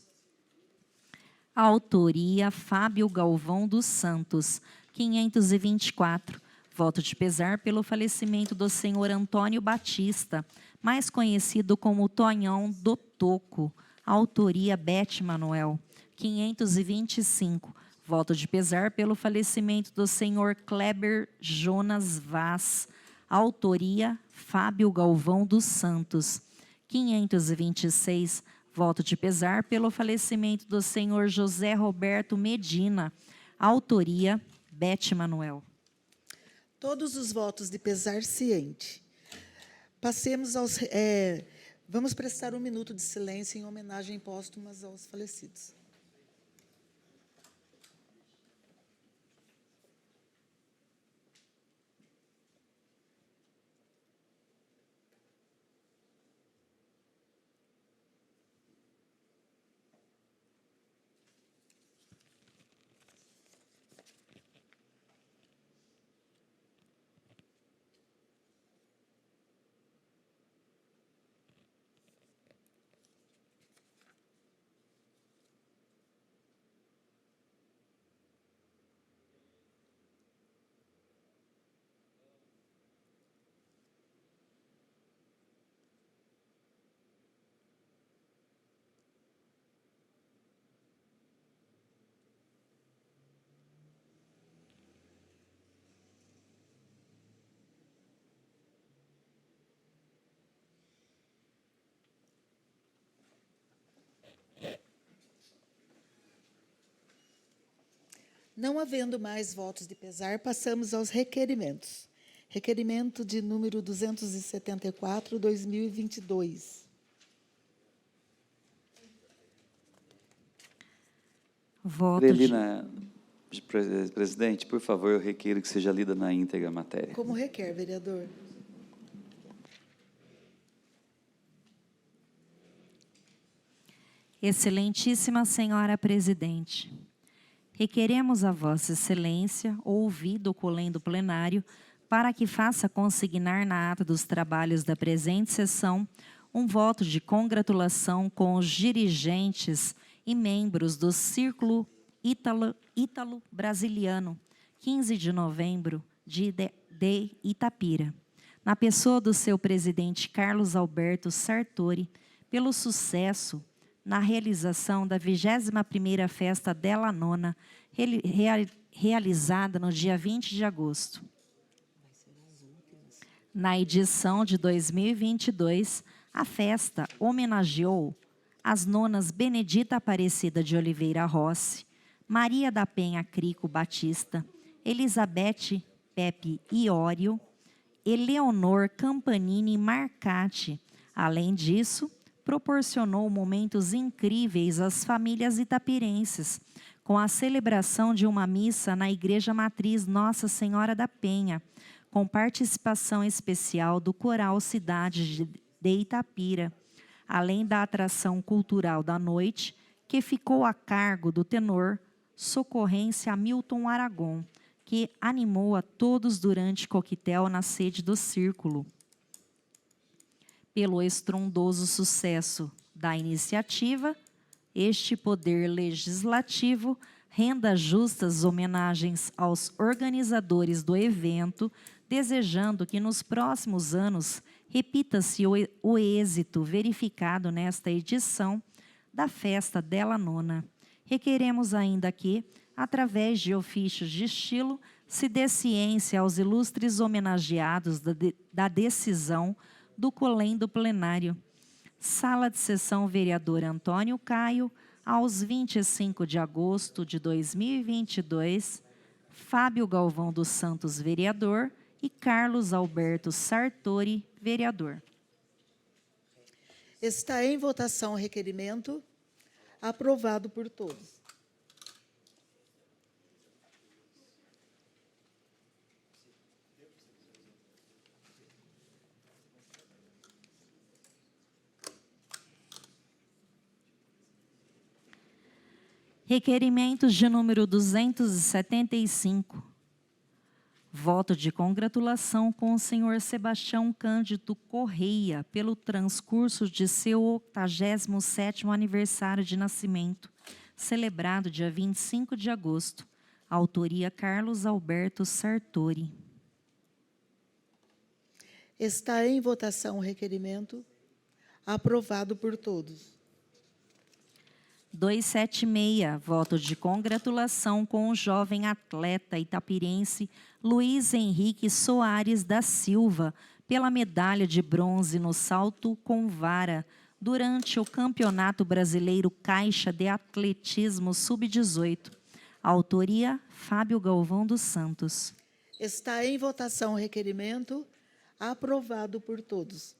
Autoria, Fábio Galvão dos Santos. 524. Voto de pesar pelo falecimento do senhor Antônio Batista, mais conhecido como Tonhão do Toco. Autoria, Bete Manuel. 525. Voto de pesar pelo falecimento do senhor Kleber Jonas Vaz. Autoria, Fábio Galvão dos Santos. 526, voto de pesar pelo falecimento do senhor José Roberto Medina. Autoria, Bete Manuel. Todos os votos de pesar ciente. Passemos aos... vamos prestar um minuto de silêncio em homenagem póstumas aos falecidos. Não havendo mais votos de pesar, passamos aos requerimentos. Requerimento de número 274, 2022. Voto Aurelina, presidente, por favor, eu requeiro que seja lida na íntegra a matéria. Como requer, vereador? Excelentíssima Senhora Presidente, requeremos a Vossa Excelência, ouvido o colendo plenário, para que faça consignar na ata dos trabalhos da presente sessão um voto de congratulação com os dirigentes e membros do Círculo Ítalo-Brasiliano, 15 de novembro, de Itapira, na pessoa do seu presidente Carlos Alberto Sartori, pelo sucesso na realização da 21ª Festa Della Nona, realizada no dia 20 de agosto. Na edição de 2022, a festa homenageou as nonas Benedita Aparecida de Oliveira Rossi, Maria da Penha Crico Batista, Elizabeth Pepe Iório, Eleonor Campanini Marcati. Além disso, proporcionou momentos incríveis às famílias itapirenses, com a celebração de uma missa na Igreja Matriz Nossa Senhora da Penha, com participação especial do Coral Cidade de Itapira, além da atração cultural da noite, que ficou a cargo do tenor Socorrência Hamilton Aragon, que animou a todos durante coquetel na sede do Círculo. Pelo estrondoso sucesso da iniciativa, este Poder Legislativo renda justas homenagens aos organizadores do evento, desejando que nos próximos anos repita-se o êxito verificado nesta edição da Festa Della Nona. Requeremos ainda que, através de ofícios de estilo, se dê ciência aos ilustres homenageados da decisão do colendo plenário. Sala de sessão vereador Antônio Caio, aos 25 de agosto de 2022, Fábio Galvão dos Santos, vereador, e Carlos Alberto Sartori, vereador. Está em votação o requerimento, aprovado por todos. Requerimentos de número 275. Voto de congratulação com o senhor Sebastião Cândido Correia pelo transcurso de seu 87º aniversário de nascimento, celebrado dia 25 de agosto. Autoria Carlos Alberto Sartori. Está em votação o requerimento, aprovado por todos. 276, voto de congratulação com o jovem atleta itapirense Luiz Henrique Soares da Silva, pela medalha de bronze no salto com vara, durante o Campeonato Brasileiro Caixa de Atletismo Sub-18. Autoria, Fábio Galvão dos Santos. Está em votação o requerimento. Aprovado por todos.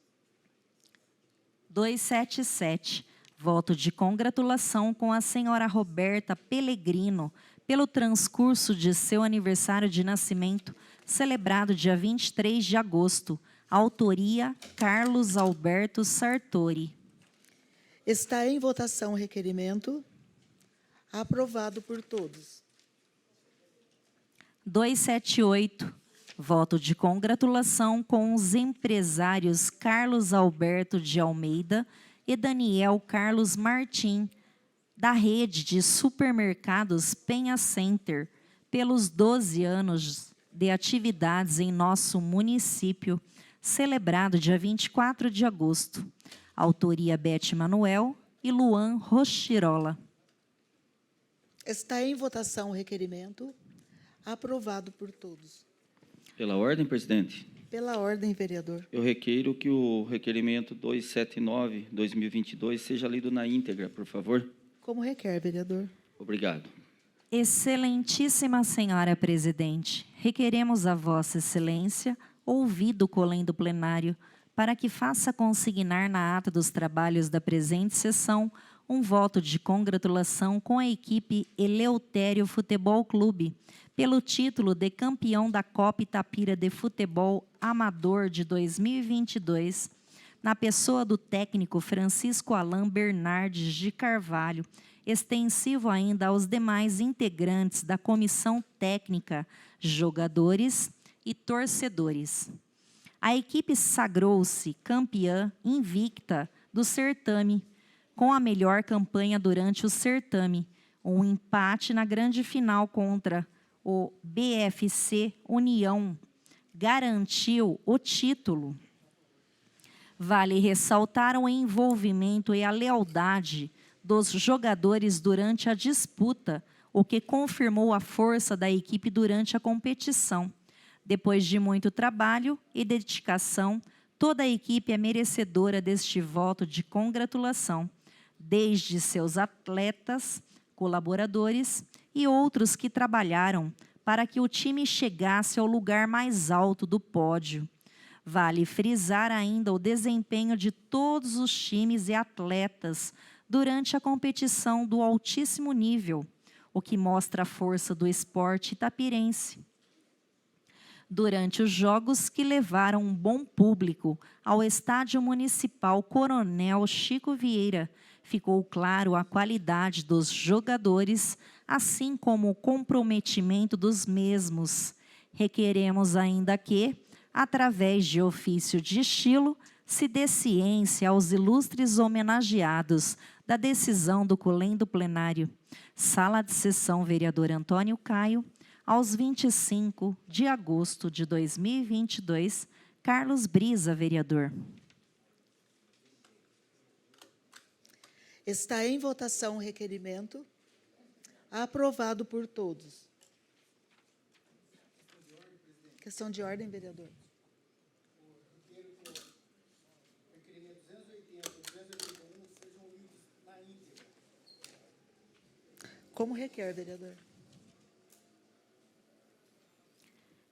277. Voto de congratulação com a senhora Roberta Pellegrino pelo transcurso de seu aniversário de nascimento, celebrado dia 23 de agosto. Autoria, Carlos Alberto Sartori. Está em votação o requerimento. Aprovado por todos. 278. Voto de congratulação com os empresários Carlos Alberto de Almeida e Daniel Carlos Martim, da rede de supermercados Penha Center, pelos 12 anos de atividades em nosso município, celebrado dia 24 de agosto. Autoria, Bete Manuel e Luan Rochirola. Está em votação o requerimento. Aprovado por todos. Pela ordem, presidente, Pela ordem, vereador. eu requeiro que o requerimento 279/2022 seja lido na íntegra, por favor. Como requer, vereador. Obrigado. Excelentíssima senhora presidente, requeremos a vossa excelência, ouvido o colém do plenário, para que faça consignar na ata dos trabalhos da presente sessão um voto de congratulação com a equipe Eleutério Futebol Clube, pelo título de campeão da Copa Itapira de Futebol Amador de 2022, na pessoa do técnico Francisco Alain Bernardes de Carvalho, extensivo ainda aos demais integrantes da comissão técnica, jogadores e torcedores. A equipe sagrou-se campeã invicta do certame, com a melhor campanha durante o certame, um empate na grande final contra o BFC União garantiu o título. Vale ressaltar o envolvimento e a lealdade dos jogadores durante a disputa, o que confirmou a força da equipe durante a competição. Depois de muito trabalho e dedicação, toda a equipe é merecedora deste voto de congratulação, desde seus atletas, colaboradores e outros que trabalharam para que o time chegasse ao lugar mais alto do pódio. Vale frisar ainda o desempenho de todos os times e atletas durante a competição do altíssimo nível, o que mostra a força do esporte itapirense. Durante os jogos que levaram um bom público ao Estádio Municipal Coronel Chico Vieira, ficou claro a qualidade dos jogadores, assim como o comprometimento dos mesmos. Requeremos ainda que, através de ofício de estilo, se dê ciência aos ilustres homenageados da decisão do colém do plenário. Sala de sessão, vereador Antônio Caio, aos 25 de agosto de 2022, Carlos Brisa, vereador. Está em votação o requerimento. Aprovado por todos. Questão de ordem, vereador. Como requer, vereador.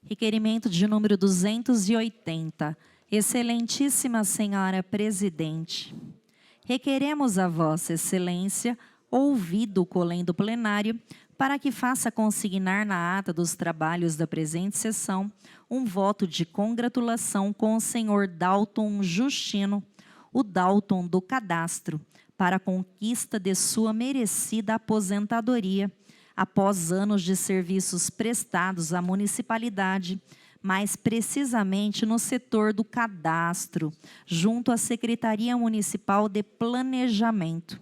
Requerimento de número 280. Excelentíssima senhora presidente, requeremos a vossa excelência, ouvido o colém do plenário, para que faça consignar na ata dos trabalhos da presente sessão um voto de congratulação com o senhor Dalton Justino, o Dalton do Cadastro, para a conquista de sua merecida aposentadoria, após anos de serviços prestados à municipalidade, mais precisamente no setor do cadastro, junto à Secretaria Municipal de Planejamento.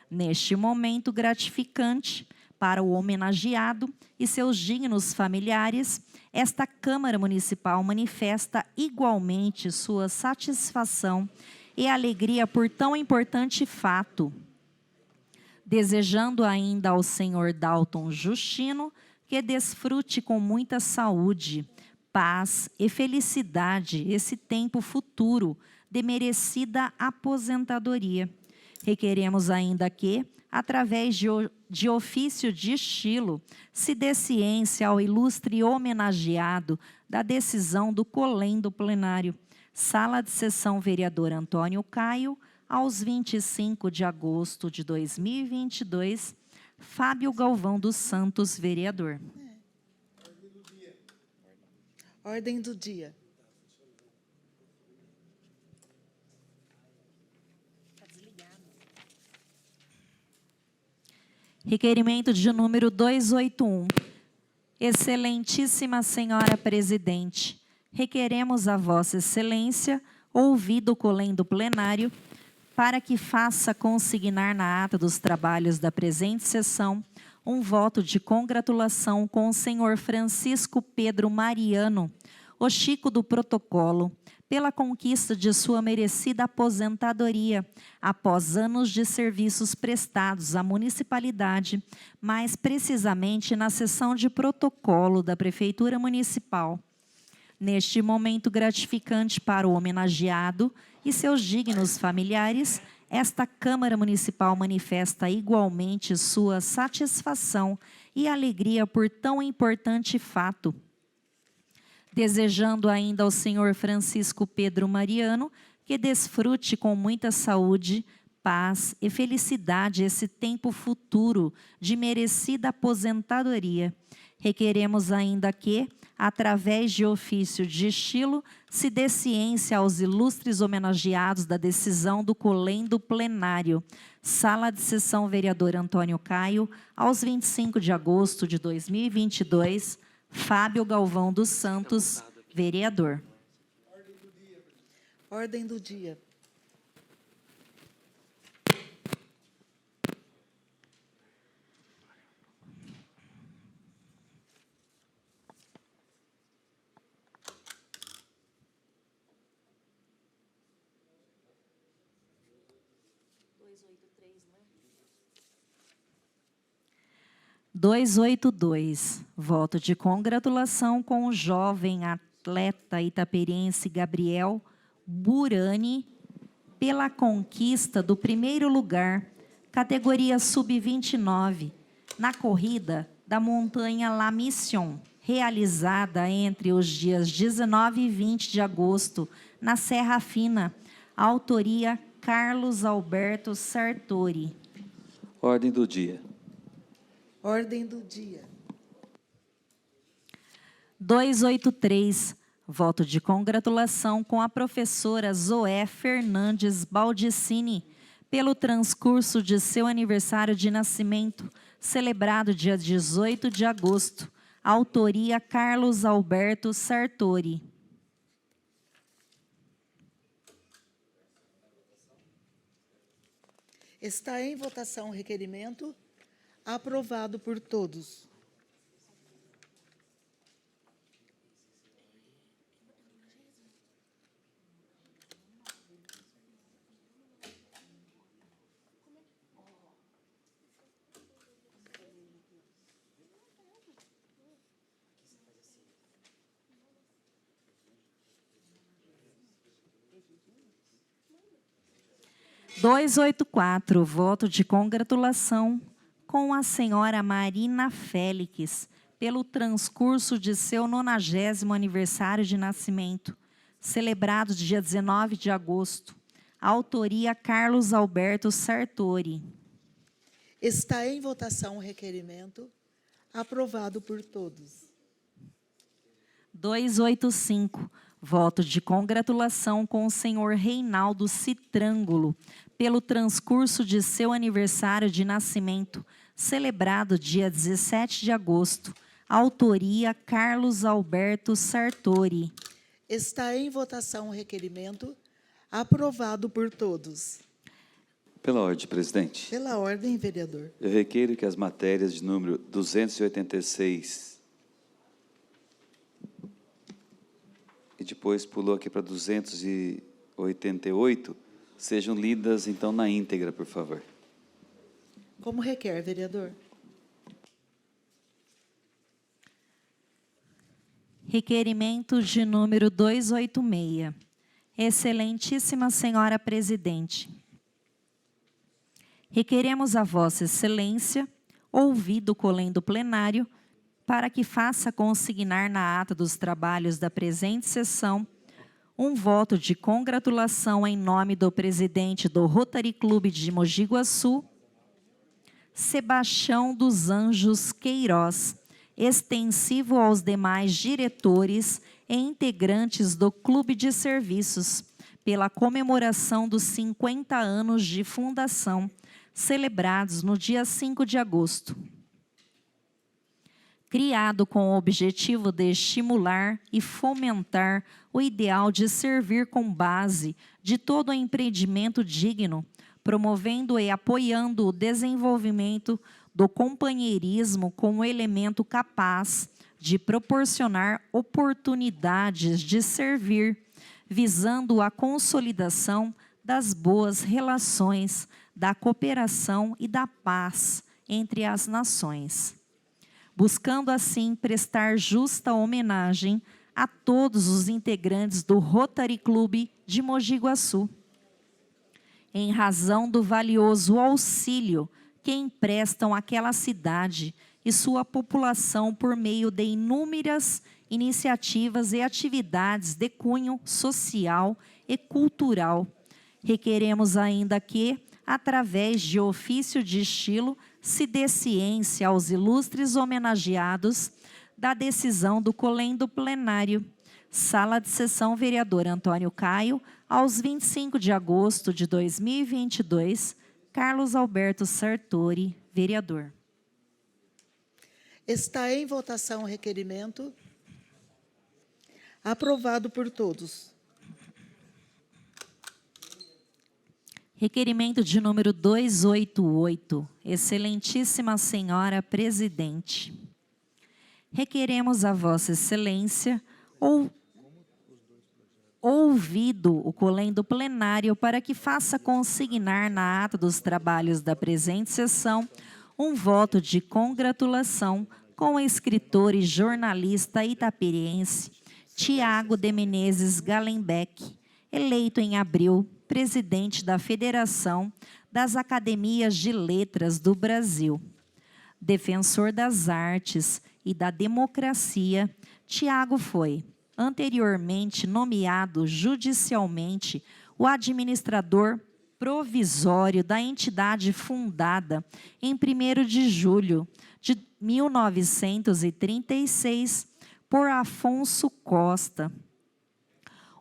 Neste momento gratificante para o homenageado e seus dignos familiares, esta Câmara Municipal manifesta igualmente sua satisfação e alegria por tão importante fato, desejando ainda ao senhor Dalton Justino que desfrute com muita saúde, paz e felicidade esse tempo futuro de merecida aposentadoria. Requeremos ainda que, através de ofício de estilo, se dê ciência ao ilustre homenageado da decisão do colendo plenário. Sala de Sessão Vereador Antônio Caio, aos 25 de agosto de 2022, Fábio Galvão dos Santos, vereador. Ordem do dia. Requerimento de número 281. Excelentíssima Senhora Presidente, requeremos a Vossa Excelência, ouvido o colendo plenário, para que faça consignar na ata dos trabalhos da presente sessão um voto de congratulação com o senhor Francisco Pedro Mariano, o Chico do Protocolo, pela conquista de sua merecida aposentadoria, após anos de serviços prestados à municipalidade, mais precisamente na seção de protocolo da Prefeitura Municipal. Neste momento gratificante para o homenageado e seus dignos familiares, esta Câmara Municipal manifesta igualmente sua satisfação e alegria por tão importante fato, desejando ainda ao senhor Francisco Pedro Mariano que desfrute com muita saúde, paz e felicidade esse tempo futuro de merecida aposentadoria. Requeremos ainda que, através de ofício de estilo, se dê ciência aos ilustres homenageados da decisão do colendo plenário. Sala de Sessão Vereador Antônio Caio, aos 25 de agosto de 2022, Fábio Galvão dos Santos, vereador. Ordem do dia. Dois 282, voto de congratulação com o jovem atleta itaperiense Gabriel Burani pela conquista do primeiro lugar, categoria sub-29, na corrida da montanha La Mission, realizada entre os dias 19 e 20 de agosto, na Serra Fina. Autoria Carlos Alberto Sartori. Ordem do dia. Ordem do dia. 283, voto de congratulação com a professora Zoé Fernandes Baldissini, pelo transcurso de seu aniversário de nascimento, celebrado dia 18 de agosto. Autoria Carlos Alberto Sartori. Está em votação o requerimento. Aprovado por todos. Dois 284, voto de congratulação com a senhora Marina Félix, pelo transcurso de seu 90º aniversário de nascimento, celebrado dia 19 de agosto. Autoria Carlos Alberto Sartori. Está em votação o requerimento. Aprovado por todos. 285, voto de congratulação com o senhor Reinaldo Citrângulo, pelo transcurso de seu aniversário de nascimento, celebrado dia 17 de agosto. Autoria Carlos Alberto Sartori. Está em votação o requerimento. Aprovado por todos. Pela ordem, presidente. Pela ordem, vereador. Eu requeiro que as matérias de número 286 e depois pulou aqui para 288 sejam lidas, então, na íntegra, por favor. Como requer, vereador? Requerimento de número 286. Excelentíssima Senhora Presidente, requeremos a Vossa Excelência, ouvido o colendo plenário, para que faça consignar na ata dos trabalhos da presente sessão um voto de congratulação em nome do presidente do Rotary Clube de Mogi Guaçu, Sebastião dos Anjos Queiroz, extensivo aos demais diretores e integrantes do Clube de Serviços, pela comemoração dos 50 anos de fundação, celebrados no dia 5 de agosto. Criado com o objetivo de estimular e fomentar o ideal de servir com base de todo o empreendimento digno, promovendo e apoiando o desenvolvimento do companheirismo como elemento capaz de proporcionar oportunidades de servir, visando a consolidação das boas relações, da cooperação e da paz entre as nações, buscando assim prestar justa homenagem a todos os integrantes do Rotary Clube de Mogi Guaçu, em razão do valioso auxílio que emprestam àquela cidade e sua população por meio de inúmeras iniciativas e atividades de cunho social e cultural. Requeremos ainda que, através de ofício de estilo, se dê ciência aos ilustres homenageados da decisão do colendo plenário. Sala de sessão, vereador Antônio Caio, aos 25 de agosto de 2022, Carlos Alberto Sartori, vereador. Está em votação o requerimento. Aprovado por todos. Requerimento de número 288. Excelentíssima Senhora Presidente, requeremos a Vossa Excelência, ouvido o colendo plenário, para que faça consignar na ata dos trabalhos da presente sessão um voto de congratulação com o escritor e jornalista itaperiense Tiago de Menezes Galenbeck, eleito em abril presidente da Federação das Academias de Letras do Brasil. Defensor das artes e da democracia, Tiago foi, anteriormente nomeado judicialmente, o administrador provisório da entidade fundada em 1º de julho de 1936 por Afonso Costa,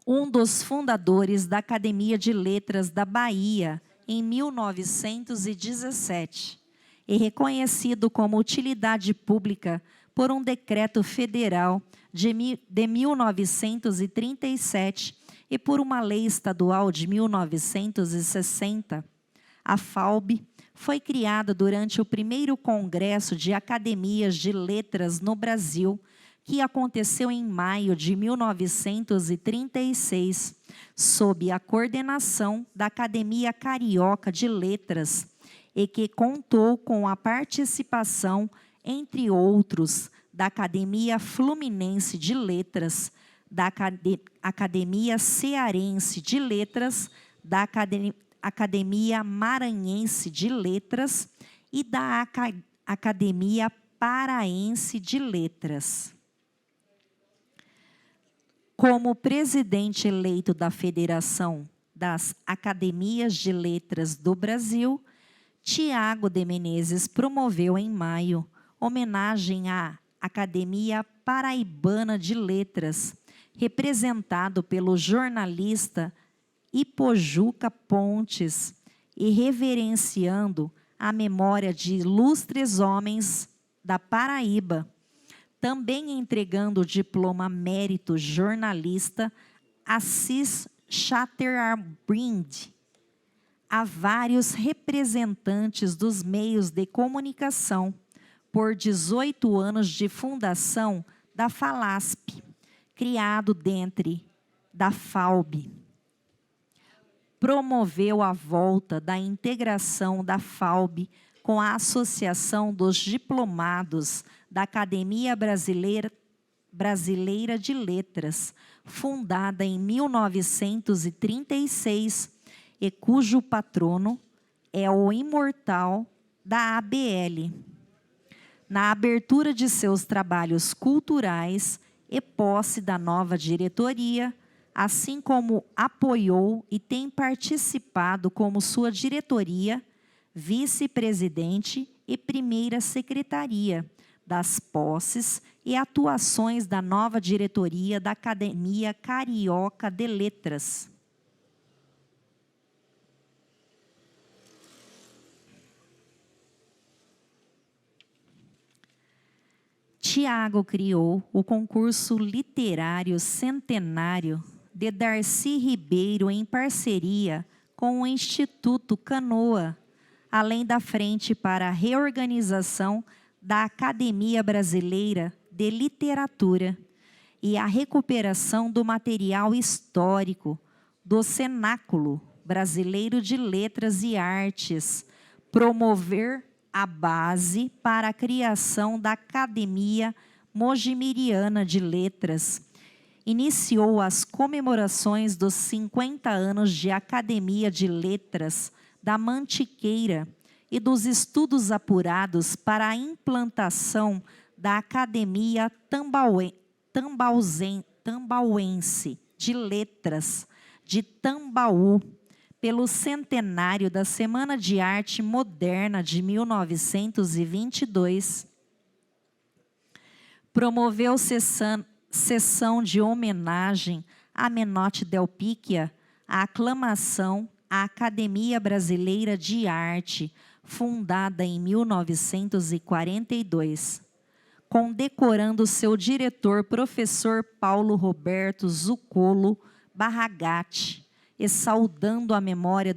um dos fundadores da Academia de Letras da Bahia, em 1917, e reconhecido como utilidade pública por um decreto federal de 1937 e por uma lei estadual de 1960. A FAUB foi criada durante o primeiro Congresso de Academias de Letras no Brasil, que aconteceu em maio de 1936, sob a coordenação da Academia Carioca de Letras, e que contou com a participação, entre outros, da Academia Fluminense de Letras, da Academia Cearense de Letras, da Academia Maranhense de Letras e da Academia Paraense de Letras. Como presidente eleito da Federação das Academias de Letras do Brasil, Tiago de Menezes promoveu em maio homenagem à Academia Paraibana de Letras, representado pelo jornalista Ipojuca Pontes, e reverenciando a memória de ilustres homens da Paraíba, também entregando o diploma mérito jornalista Assis Chatterbrind a vários representantes dos meios de comunicação por 18 anos de fundação da FALASP, criado dentre da FAUB. Promoveu a volta da integração da FAUB com a Associação dos Diplomados da Academia Brasileira Brasileira de Letras, fundada em 1936 e cujo patrono é o imortal da ABL. Na abertura de seus trabalhos culturais e posse da nova diretoria, assim como apoiou e tem participado como sua diretoria, vice-presidente e primeira secretaria das posses e atuações da nova diretoria da Academia Carioca de Letras. Tiago criou o concurso literário centenário de Darcy Ribeiro em parceria com o Instituto Canoa, além da Frente para a Reorganização da Academia Brasileira de Literatura e a recuperação do material histórico do Cenáculo Brasileiro de Letras e Artes, promover a base para a criação da Academia Mojimiriana de Letras, iniciou as comemorações dos 50 anos de Academia de Letras da Mantiqueira e dos estudos apurados para a implantação da Academia Tambauense de Letras de Tambaú, pelo centenário da Semana de Arte Moderna de 1922, promoveu sessão de homenagem a Menotti Del Picchia, a aclamação à Academia Brasileira de Arte, fundada em 1942, condecorando seu diretor, professor Paulo Roberto Zuccolo Barragatti, e saudando a memória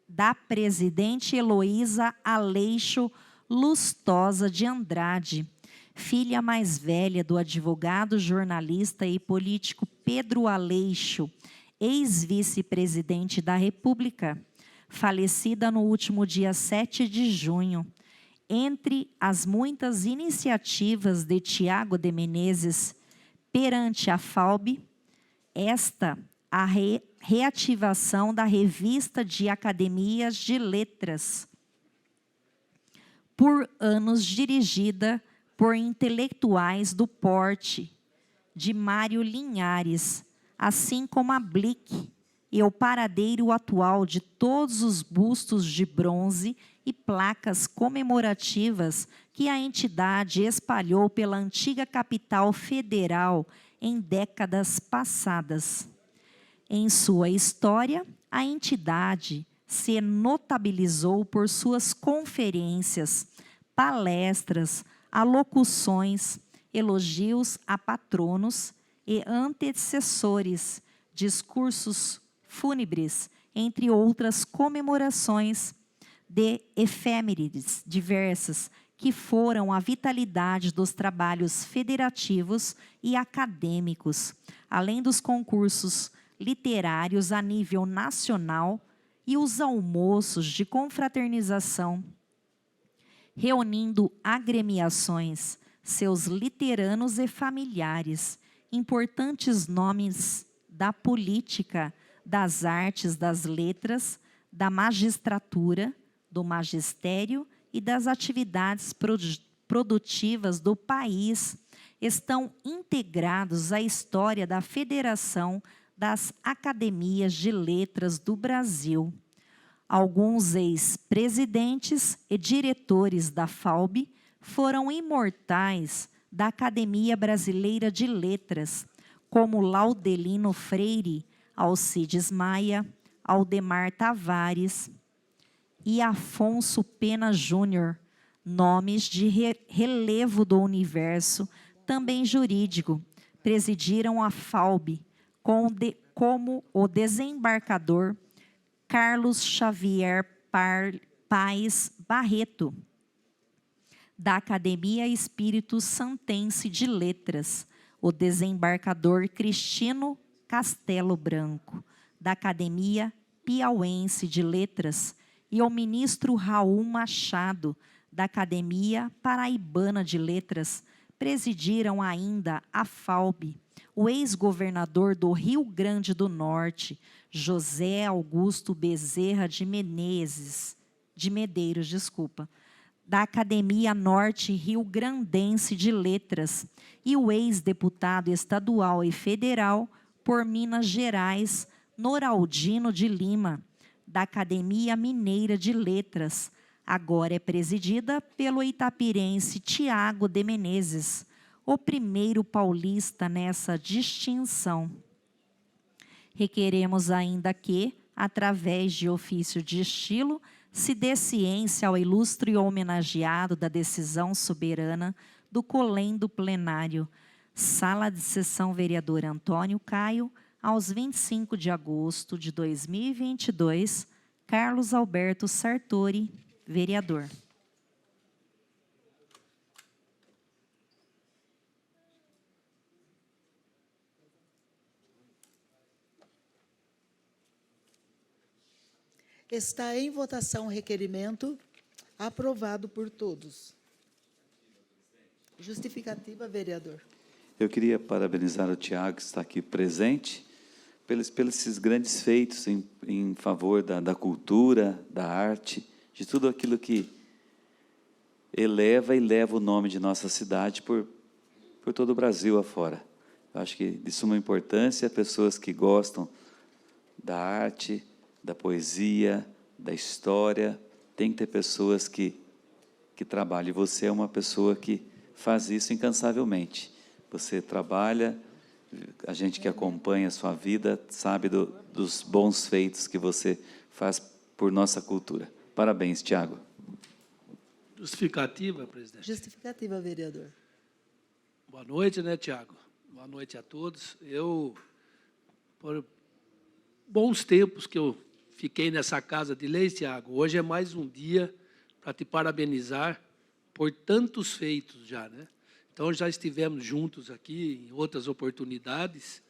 da presidente Heloísa Aleixo Lustosa de Andrade, filha mais velha do advogado, jornalista e político Pedro Aleixo, ex-vice-presidente da República, falecida no último dia 7 de junho. Entre as muitas iniciativas de Tiago de Menezes perante a FAUB, esta a reativação da Revista de Academias de Letras, por anos dirigida por intelectuais do porte de Mário Linhares, assim como a Blick, e o paradeiro atual de todos os bustos de bronze e placas comemorativas que a entidade espalhou pela antiga capital federal em décadas passadas. Em sua história, a entidade se notabilizou por suas conferências, palestras, alocuções, elogios a patronos e antecessores, discursos fúnebres, entre outras comemorações de efêmeres diversas, que foram a vitalidade dos trabalhos federativos e acadêmicos, além dos concursos literários a nível nacional e os almoços de confraternização, reunindo agremiações, seus literanos e familiares, importantes nomes da política, das artes, das letras, da magistratura, do magistério e das atividades produtivas do país, estão integrados à história da Federação das Academias de Letras do Brasil. Alguns ex-presidentes e diretores da FAUB foram imortais da Academia Brasileira de Letras, como Laudelino Freire, Alcides Maia, Aldemar Tavares e Afonso Pena Júnior, nomes de relevo do universo, também jurídico, presidiram a FAUB, como o desembargador Carlos Xavier Paes Barreto, da Academia Espírito Santense de Letras, o desembargador Cristino Castelo Branco, da Academia Piauense de Letras, e o ministro Raul Machado, da Academia Paraibana de Letras, presidiram ainda a FAUB, o ex-governador do Rio Grande do Norte, José Augusto Bezerra de Medeiros, da Academia Norte Rio Grandense de Letras, e o ex-deputado estadual e federal por Minas Gerais, Noraldino de Lima, da Academia Mineira de Letras. Agora é presidida pelo itapirense Tiago de Menezes, o primeiro paulista nessa distinção. Requeremos ainda que, através de ofício de estilo, se dê ciência ao ilustre homenageado da decisão soberana do colendo plenário, Sala de Sessão Vereador Antônio Caio, aos 25 de agosto de 2022, Carlos Alberto Sartori, vereador. Está em votação o requerimento, aprovado por todos. Justificativa, vereador. Eu queria parabenizar o Tiago, que está aqui presente, pelos esses grandes feitos em favor da cultura, da arte, de tudo aquilo que eleva e leva o nome de nossa cidade por todo o Brasil afora. Eu acho que de suma importância, pessoas que gostam da arte, da poesia, da história, tem que ter pessoas que trabalham. E você é uma pessoa que faz isso incansavelmente. Você trabalha, a gente que acompanha a sua vida sabe dos bons feitos que você faz por nossa cultura. Parabéns, Tiago. Justificativa, presidente. Justificativa, vereador. Boa noite, né, Tiago? Boa noite a todos. Por bons tempos que eu fiquei nessa casa de leis, Tiago, hoje é mais um dia para te parabenizar por tantos feitos já, né? Então, já estivemos juntos aqui em outras oportunidades.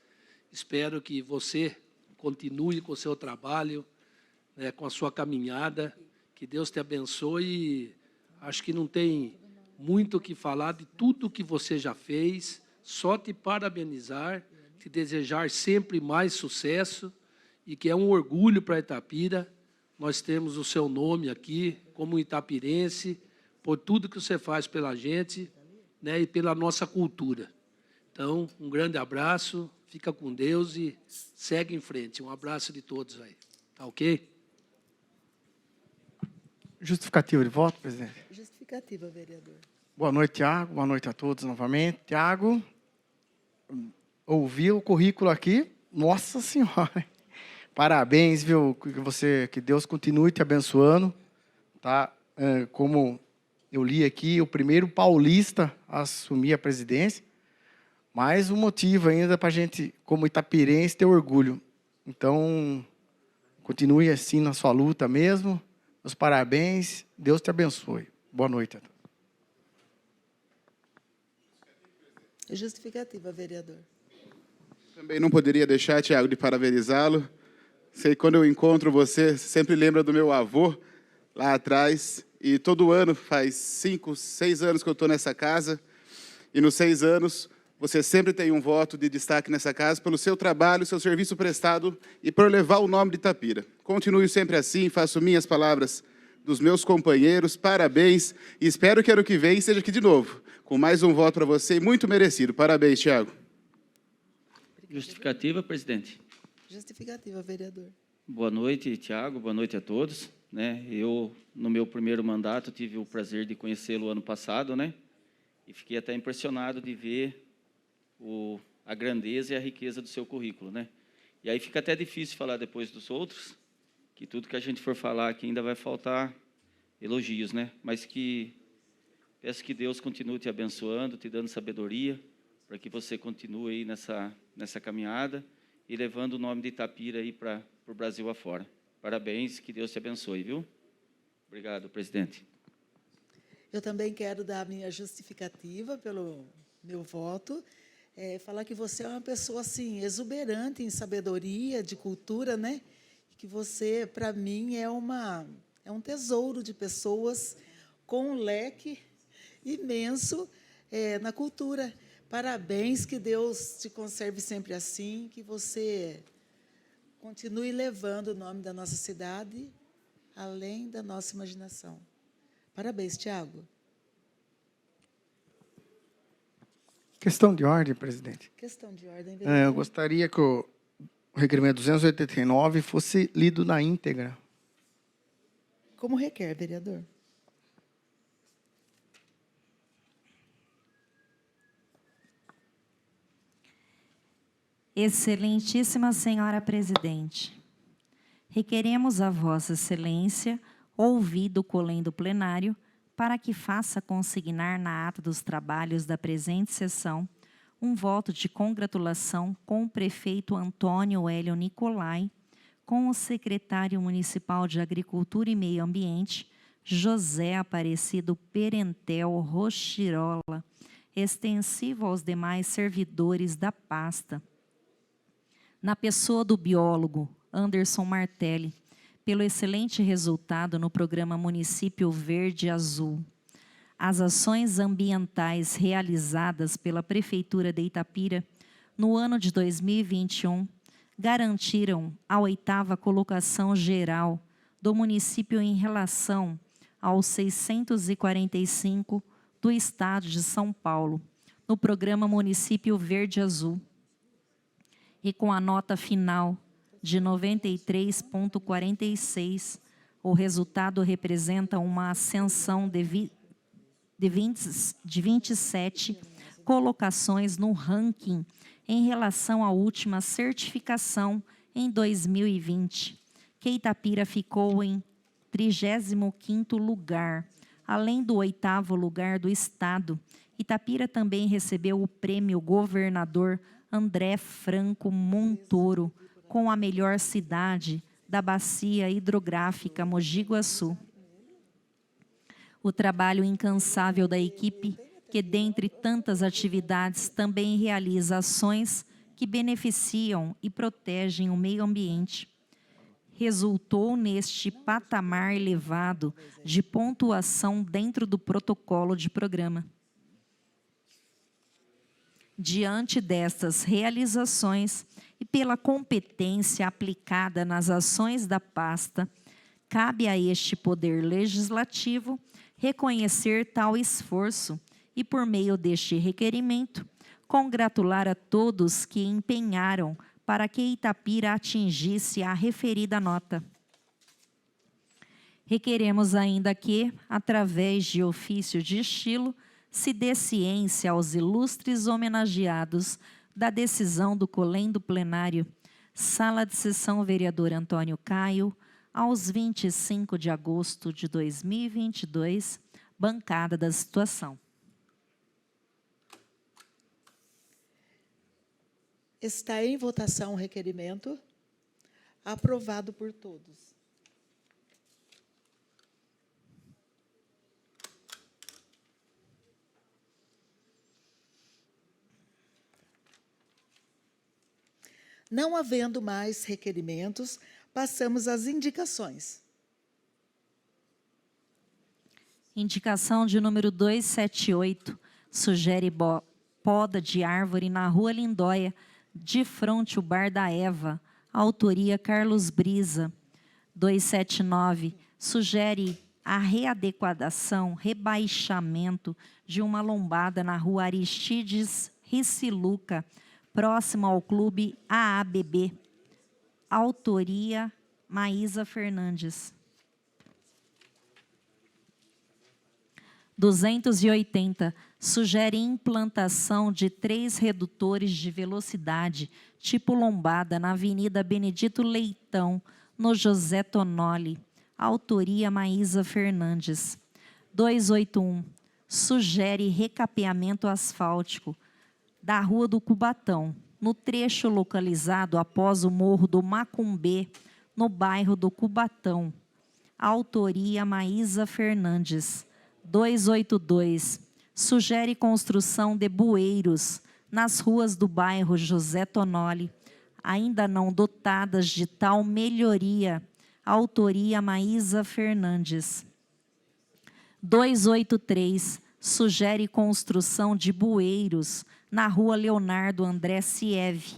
Espero que você continue com o seu trabalho, né, com a sua caminhada. Que Deus te abençoe. Acho que não tem muito o que falar de tudo que você já fez. Só te parabenizar, te desejar sempre mais sucesso e que é um orgulho para Itapira. Nós temos o seu nome aqui como itapirense, por tudo que você faz pela gente, né, e pela nossa cultura. Então, um grande abraço, fica com Deus e segue em frente. Um abraço de todos aí. Tá ok? Justificativa de voto, presidente. Justificativa, vereador. Boa noite, Tiago. Boa noite a todos novamente. Tiago, ouvi o currículo aqui. Nossa Senhora. Parabéns, viu? Que Deus continue te abençoando. Tá? Como eu li aqui, o primeiro paulista a assumir a presidência. Mais um motivo ainda para a gente, como itapirense, ter orgulho. Então, continue assim na sua luta mesmo. Meus parabéns. Deus te abençoe. Boa noite a todos. Justificativa, vereador. Também não poderia deixar, Tiago, de parabenizá-lo. Sei que quando eu encontro você sempre lembra do meu avô, lá atrás. E todo ano, faz 5, 6 anos que eu estou nessa casa. E nos 6 anos, você sempre tem um voto de destaque nessa casa pelo seu trabalho, seu serviço prestado e por levar o nome de Itapira. Continue sempre assim, faço minhas palavras dos meus companheiros. Parabéns e espero que ano que vem seja aqui de novo, com mais um voto para você, muito merecido. Parabéns, Tiago. Justificativa, presidente. Justificativa, vereador. Boa noite, Tiago. Boa noite a todos. Eu, no meu primeiro mandato, tive o prazer de conhecê-lo ano passado, né? E fiquei até impressionado de ver a grandeza e a riqueza do seu currículo, né? E aí fica até difícil falar depois dos outros, que tudo que a gente for falar aqui ainda vai faltar elogios, né? Mas peço que Deus continue te abençoando, te dando sabedoria, para que você continue aí nessa caminhada e levando o nome de Itapira aí para o Brasil afora. Parabéns, que Deus te abençoe, viu? Obrigado, presidente. Eu também quero dar a minha justificativa pelo meu voto. Falar que você é uma pessoa assim exuberante em sabedoria, de cultura, né? Que você, para mim, é um tesouro de pessoas com um leque imenso na cultura. Parabéns, que Deus te conserve sempre assim, que você continue levando o nome da nossa cidade além da nossa imaginação. Parabéns, Tiago. Questão de ordem, presidente. Questão de ordem, Eu vereador. gostaria que o requerimento 289 fosse lido na íntegra. Como requer, vereador? Excelentíssima Senhora Presidente, requeremos a Vossa Excelência, ouvido o colendo plenário, para que faça consignar na ata dos trabalhos da presente sessão um voto de congratulação com o prefeito Antônio Hélio Nicolai, com o secretário municipal de Agricultura e Meio Ambiente, José Aparecido Perentel Rochirola, extensivo aos demais servidores da pasta, na pessoa do biólogo Anderson Martelli, pelo excelente resultado no programa Município Verde Azul. As ações ambientais realizadas pela Prefeitura de Itapira no ano de 2021 garantiram a 8ª colocação geral do município em relação aos 645 do estado de São Paulo, no programa Município Verde Azul, e com a nota final de 93,46, o resultado representa uma ascensão de 27 colocações no ranking em relação à última certificação em 2020, que Itapira ficou em 35º lugar, além do 8º lugar do estado. Itapira também recebeu o prêmio Governador André Franco Montoro, com a melhor cidade da bacia hidrográfica Mogi Guaçu. O trabalho incansável da equipe, que dentre tantas atividades também realiza ações que beneficiam e protegem o meio ambiente, resultou neste patamar elevado de pontuação dentro do protocolo de programa. Diante destas realizações e pela competência aplicada nas ações da pasta, cabe a este Poder Legislativo reconhecer tal esforço e, por meio deste requerimento, congratular a todos que empenharam para que Itapira atingisse a referida nota. Requeremos ainda que, através de ofício de estilo, se dê ciência aos ilustres homenageados da decisão do colendo plenário, Sala de Sessão Vereador Antônio Caio, aos 25 de agosto de 2022, bancada da situação. Está em votação o requerimento, aprovado por todos. Não havendo mais requerimentos, passamos às indicações. Indicação de número 278, sugere poda de árvore na Rua Lindóia, de frente ao Bar da Eva, autoria Carlos Brisa. 279, sugere a readequação, rebaixamento de uma lombada na Rua Aristides Riciluca, próximo ao Clube AABB, autoria Maísa Fernandes. 280, sugere implantação de 3 redutores de velocidade, tipo lombada, na Avenida Benedito Leitão, no José Tonoli, autoria Maísa Fernandes. 281, sugere recapeamento asfáltico da Rua do Cubatão, no trecho localizado após o Morro do Macumbê, no bairro do Cubatão, autoria Maísa Fernandes. 282, sugere construção de bueiros nas ruas do bairro José Tonoli, ainda não dotadas de tal melhoria, autoria Maísa Fernandes. 283, sugere construção de bueiros na rua Leonardo André Sieve,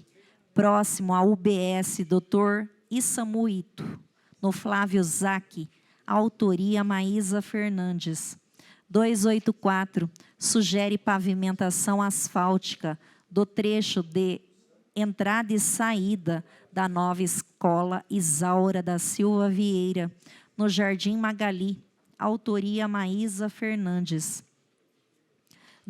próximo à UBS Dr. Isamuito, no Flávio Zac, autoria Maísa Fernandes. 284, sugere pavimentação asfáltica do trecho de entrada e saída da nova escola Isaura da Silva Vieira, no Jardim Magali, autoria Maísa Fernandes.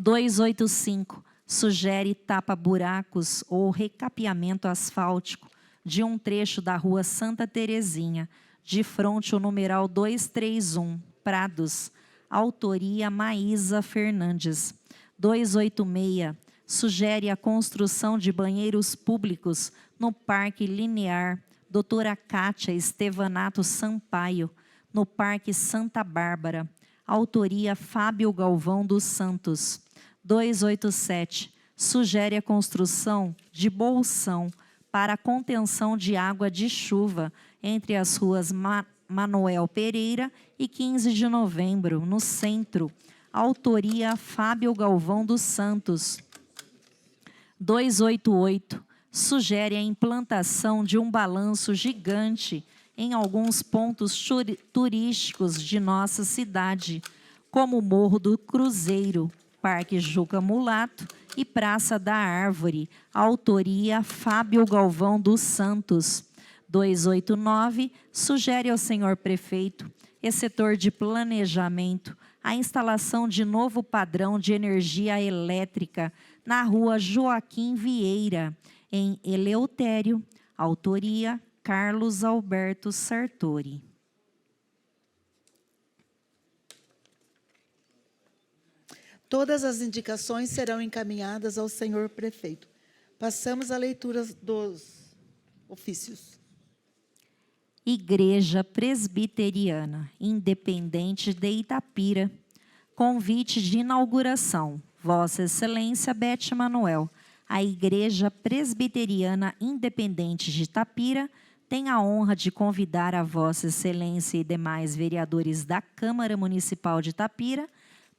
285, sugere tapa-buracos ou recapeamento asfáltico de um trecho da rua Santa Terezinha, de fronte ao numeral 231, Prados, autoria Maísa Fernandes. 286, sugere a construção de banheiros públicos no Parque Linear Doutora Cátia Estevanato Sampaio, no Parque Santa Bárbara, autoria Fábio Galvão dos Santos. 287, sugere a construção de bolsão para a contenção de água de chuva entre as ruas Manuel Pereira e 15 de novembro, no centro, autoria Fábio Galvão dos Santos. 288, sugere a implantação de um balanço gigante em alguns pontos turísticos de nossa cidade, como o Morro do Cruzeiro, Parque Juca Mulato e Praça da Árvore, autoria Fábio Galvão dos Santos. 289, sugere ao senhor prefeito e setor de planejamento a instalação de novo padrão de energia elétrica na rua Joaquim Vieira, em Eleutério, autoria Carlos Alberto Sartori. Todas as indicações serão encaminhadas ao senhor prefeito. Passamos à leitura dos ofícios. Igreja Presbiteriana Independente de Itapira. Convite de inauguração. Vossa Excelência Bete Manuel. A Igreja Presbiteriana Independente de Itapira tem a honra de convidar a Vossa Excelência e demais vereadores da Câmara Municipal de Itapira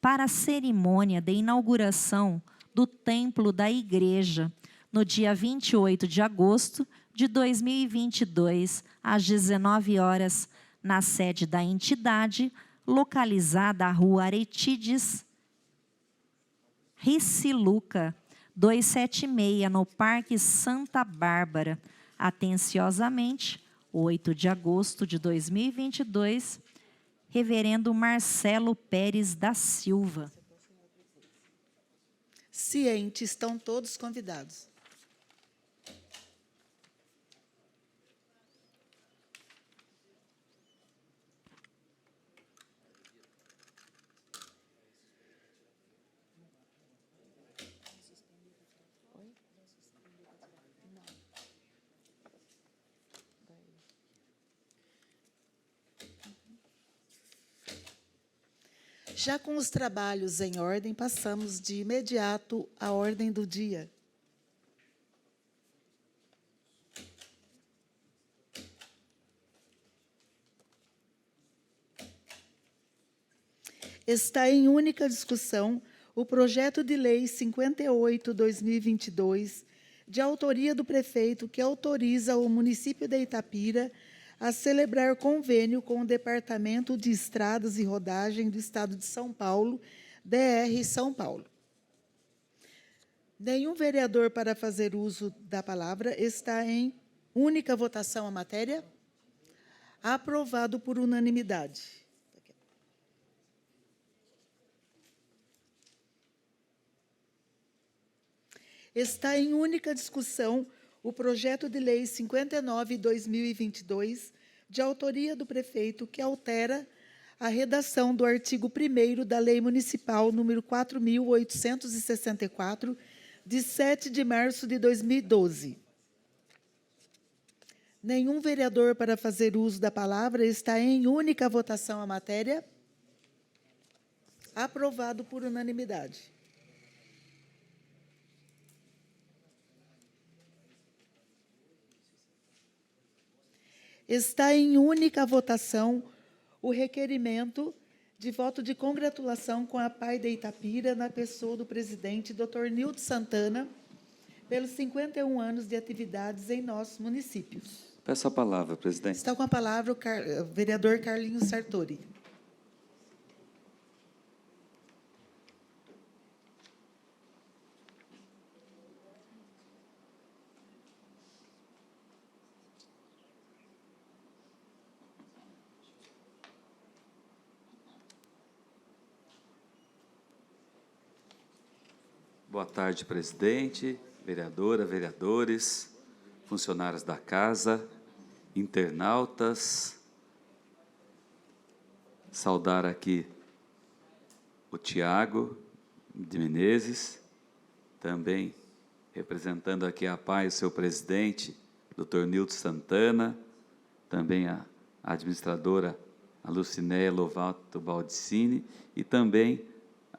para a cerimônia de inauguração do Templo da Igreja, no dia 28 de agosto de 2022, às 19 horas, na sede da entidade, localizada à Rua Aretides Riciluca, 276, no Parque Santa Bárbara. Atenciosamente, 8 de agosto de 2022, Reverendo Marcelo Pérez da Silva. Ciente, estão todos convidados. Já com os trabalhos em ordem, passamos de imediato à ordem do dia. Está em única discussão o projeto de lei 58/2022, de autoria do prefeito, que autoriza o município de Itapira a celebrar convênio com o Departamento de Estradas e Rodagem do Estado de São Paulo, DR São Paulo. Nenhum vereador para fazer uso da palavra. Está em única votação a matéria. Aprovado por unanimidade. Está em única discussão o projeto de lei 59/2022, de autoria do prefeito, que altera a redação do artigo 1º da Lei Municipal número 4.864, de 7 de março de 2012. Nenhum vereador para fazer uso da palavra. Está em única votação a matéria. Aprovado por unanimidade. Está em única votação o requerimento de voto de congratulação com a APAE de Itapira, na pessoa do presidente, Dr. Nilton Santana, pelos 51 anos de atividades em nossos municípios. Peço a palavra, presidente. Está com a palavra o vereador Carlinhos Sartori. Boa tarde, presidente, vereadora, vereadores, funcionários da casa, internautas. Saudar aqui o Tiago de Menezes, também representando aqui a APAE, o seu presidente, Dr. Nilton Santana, também a administradora, a Lucinéia Lovato Baldissini, e também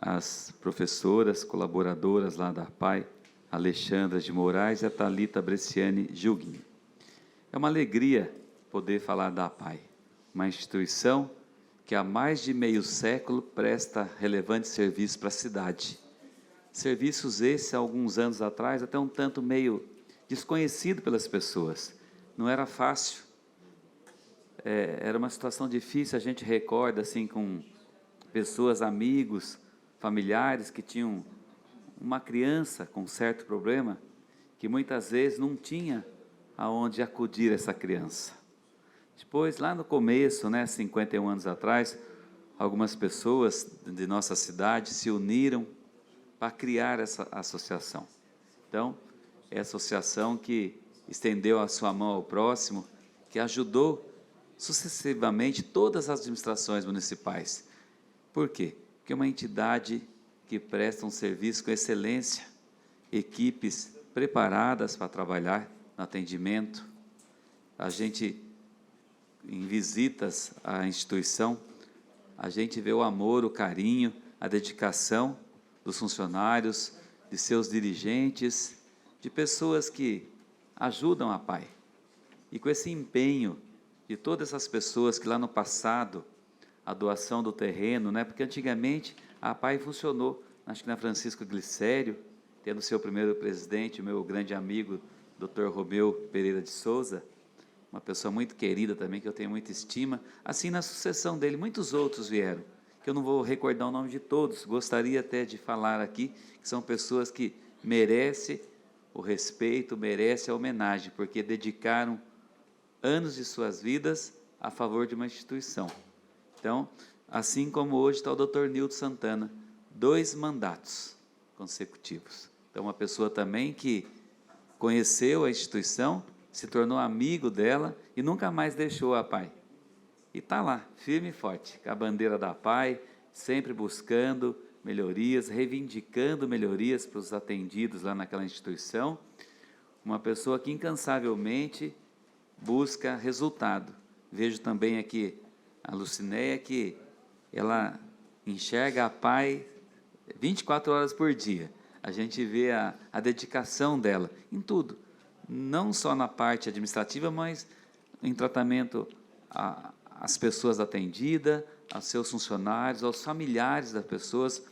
as professoras, colaboradoras lá da APAE, Alexandra de Moraes e a Thalita Bresciani Gilguin. É uma alegria poder falar da APAE, uma instituição que há mais de meio século presta relevantes serviços para a cidade. Serviços esses, há alguns anos atrás, até um tanto meio desconhecido pelas pessoas. Não era fácil, era uma situação difícil, a gente recorda assim com pessoas, amigos, familiares que tinham uma criança com certo problema, que muitas vezes não tinha aonde acudir essa criança. Depois, lá no começo, 51 anos atrás, algumas pessoas de nossa cidade se uniram para criar essa associação. Então, é a associação que estendeu a sua mão ao próximo, que ajudou sucessivamente todas as administrações municipais. Por quê? Porque é uma entidade que presta um serviço com excelência, equipes preparadas para trabalhar no atendimento. A gente, em visitas à instituição, a gente vê o amor, o carinho, a dedicação dos funcionários, de seus dirigentes, de pessoas que ajudam a APAE. E com esse empenho de todas essas pessoas que lá no passado, a doação do terreno, porque antigamente a APAE funcionou, acho que na Francisco Glicério, tendo seu primeiro presidente, o meu grande amigo, Dr. Romeu Pereira de Souza, uma pessoa muito querida também, que eu tenho muita estima. Assim, na sucessão dele, muitos outros vieram, que eu não vou recordar o nome de todos, gostaria até de falar aqui, que são pessoas que merecem o respeito, merecem a homenagem, porque dedicaram anos de suas vidas a favor de uma instituição. Então, assim como hoje está o Dr. Nilton Santana, 2 mandatos consecutivos. Então, uma pessoa também que conheceu a instituição, se tornou amigo dela e nunca mais deixou a APAE. E está lá, firme e forte, com a bandeira da APAE, sempre buscando melhorias, reivindicando melhorias para os atendidos lá naquela instituição. Uma pessoa que incansavelmente busca resultado. Vejo também aqui a Lucinéia, que ela enxerga a APAE 24 horas por dia. A gente vê a dedicação dela em tudo, não só na parte administrativa, mas em tratamento às pessoas atendidas, aos seus funcionários, aos familiares das pessoas,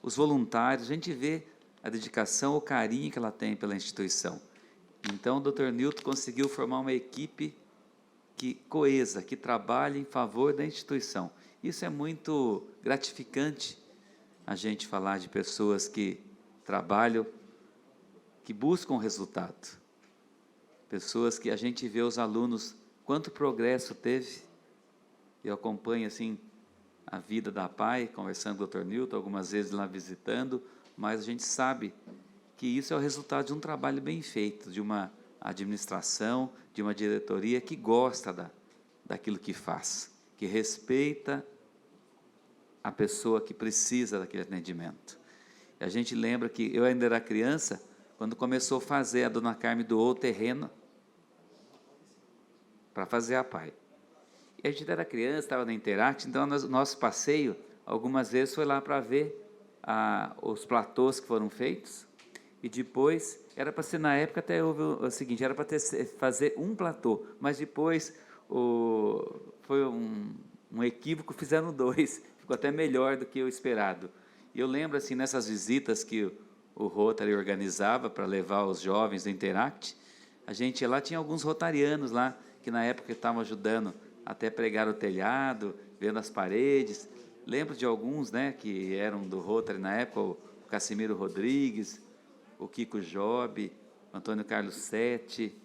os voluntários. A gente vê a dedicação, o carinho que ela tem pela instituição. Então, o Dr. Nilton conseguiu formar uma equipe coesa, que trabalha em favor da instituição. Isso é muito gratificante, a gente falar de pessoas que trabalham, que buscam resultado. Pessoas que a gente vê os alunos, quanto progresso teve. Eu acompanho, assim, a vida da APAE, conversando com o Dr. Nilton, algumas vezes lá visitando, mas a gente sabe que isso é o resultado de um trabalho bem feito, de uma administração, de uma diretoria que gosta daquilo que faz, que respeita a pessoa que precisa daquele atendimento. E a gente lembra que eu ainda era criança, quando começou a fazer, a dona Carmen doou o terreno para fazer a APAE. E a gente era criança, estava na Interact, então nosso passeio, algumas vezes, foi lá para ver os platôs que foram feitos, e depois, era para ser, na época, até houve o seguinte, era para fazer um platô, mas depois foi um equívoco, fizeram 2, ficou até melhor do que o esperado. E eu lembro, assim, nessas visitas que o Rotary organizava para levar os jovens do Interact, a gente lá tinha alguns rotarianos lá, que na época estavam ajudando até pregar o telhado, vendo as paredes. Lembro de alguns, né, que eram do Rotary na época, o Cassimiro Rodrigues, o Kiko Job, o Antônio Carlos Sete,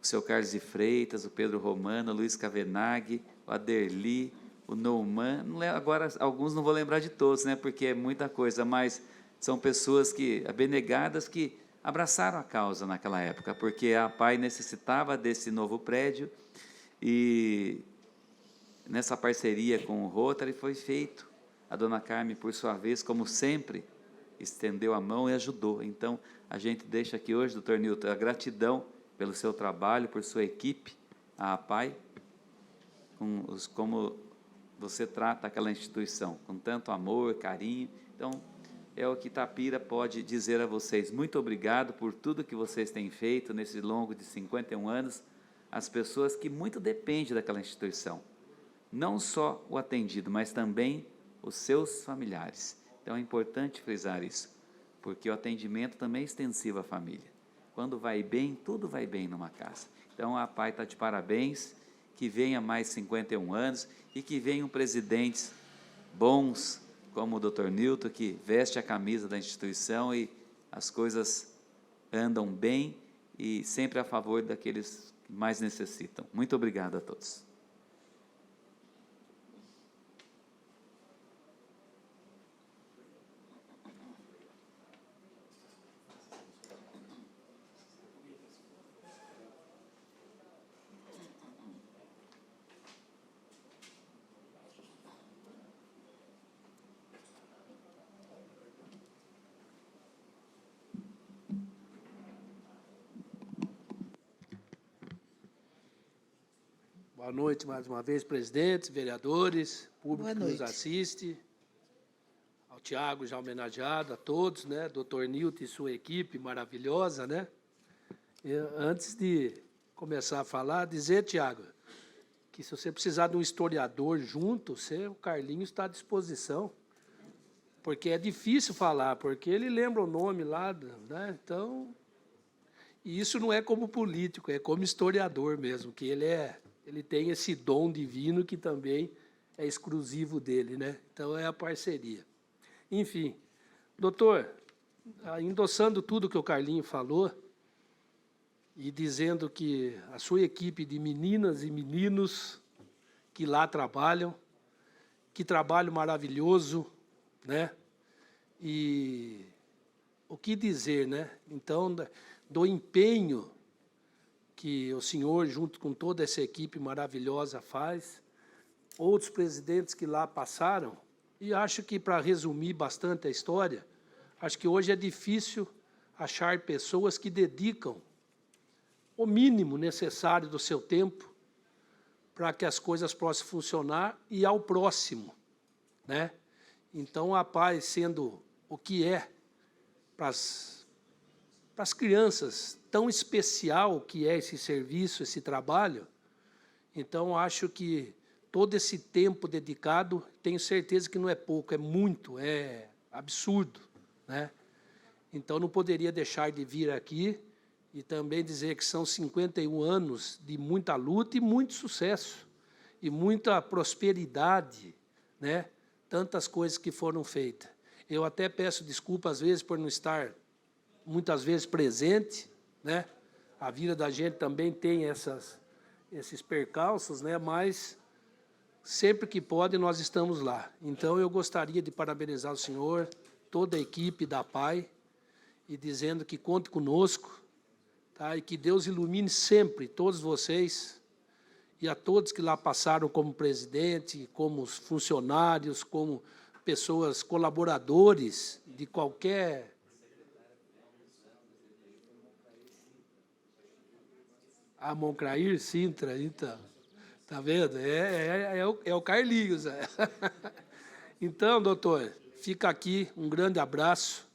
o seu Carlos de Freitas, o Pedro Romano, o Luiz Cavenaghi, o Aderli, o Nouman. Agora, alguns não vou lembrar de todos, né, porque é muita coisa, mas são pessoas abnegadas que abraçaram a causa naquela época, porque a APAI necessitava desse novo prédio e nessa parceria com o Rotary foi feito. A dona Carmen, por sua vez, como sempre, estendeu a mão e ajudou. Então, a gente deixa aqui hoje, doutor Nilton, a gratidão pelo seu trabalho, por sua equipe, a APAI, como você trata aquela instituição, com tanto amor, carinho. Então, é o que Itapira pode dizer a vocês. Muito obrigado por tudo que vocês têm feito nesse longo de 51 anos, as pessoas que muito dependem daquela instituição. Não só o atendido, mas também os seus familiares. Então, é importante frisar isso, porque o atendimento também é extensivo à família. Quando vai bem, tudo vai bem numa casa. Então, a APAI está de parabéns, que venha mais 51 anos e que venham presidentes bons, como o Dr. Nilton, que veste a camisa da instituição e as coisas andam bem e sempre a favor daqueles que mais necessitam. Muito obrigado a todos. Boa noite mais uma vez, presidentes, vereadores, público que nos assiste, ao Tiago já homenageado, a todos, né, doutor Nilton e sua equipe maravilhosa, né. Antes de começar a falar, dizer, Tiago, que se você precisar de um historiador junto, o Carlinhos está à disposição, porque é difícil falar, porque ele lembra o nome lá, né, então, e isso não é como político, é como historiador mesmo, que ele tem esse dom divino que também é exclusivo dele, né? Então, é a parceria. Enfim, doutor, endossando tudo que o Carlinho falou e dizendo que a sua equipe de meninas e meninos que lá trabalham, que trabalho maravilhoso, né? E o que dizer, né? Então, do empenho que o senhor, junto com toda essa equipe maravilhosa, faz, outros presidentes que lá passaram, e acho que, para resumir bastante a história, acho que hoje é difícil achar pessoas que dedicam o mínimo necessário do seu tempo para que as coisas possam funcionar e ao próximo, né? Então, a APAI, sendo o que é para as crianças, tão especial que é esse serviço, esse trabalho, então acho que todo esse tempo dedicado, tenho certeza que não é pouco, é muito, é absurdo, né? Então não poderia deixar de vir aqui e também dizer que são 51 anos de muita luta e muito sucesso, e muita prosperidade, né? Tantas coisas que foram feitas. Eu até peço desculpa, às vezes, por não estar muitas vezes presente, né? A vida da gente também tem esses percalços, né? Mas sempre que pode nós estamos lá. Então eu gostaria de parabenizar o senhor, toda a equipe da APAI, e dizendo que conte conosco, tá? E que Deus ilumine sempre todos vocês e a todos que lá passaram como presidente, como funcionários, como pessoas, colaboradores de qualquer... A Moncrair, Sintra, então, tá vendo? É o Carlinhos. Então, doutor, fica aqui um grande abraço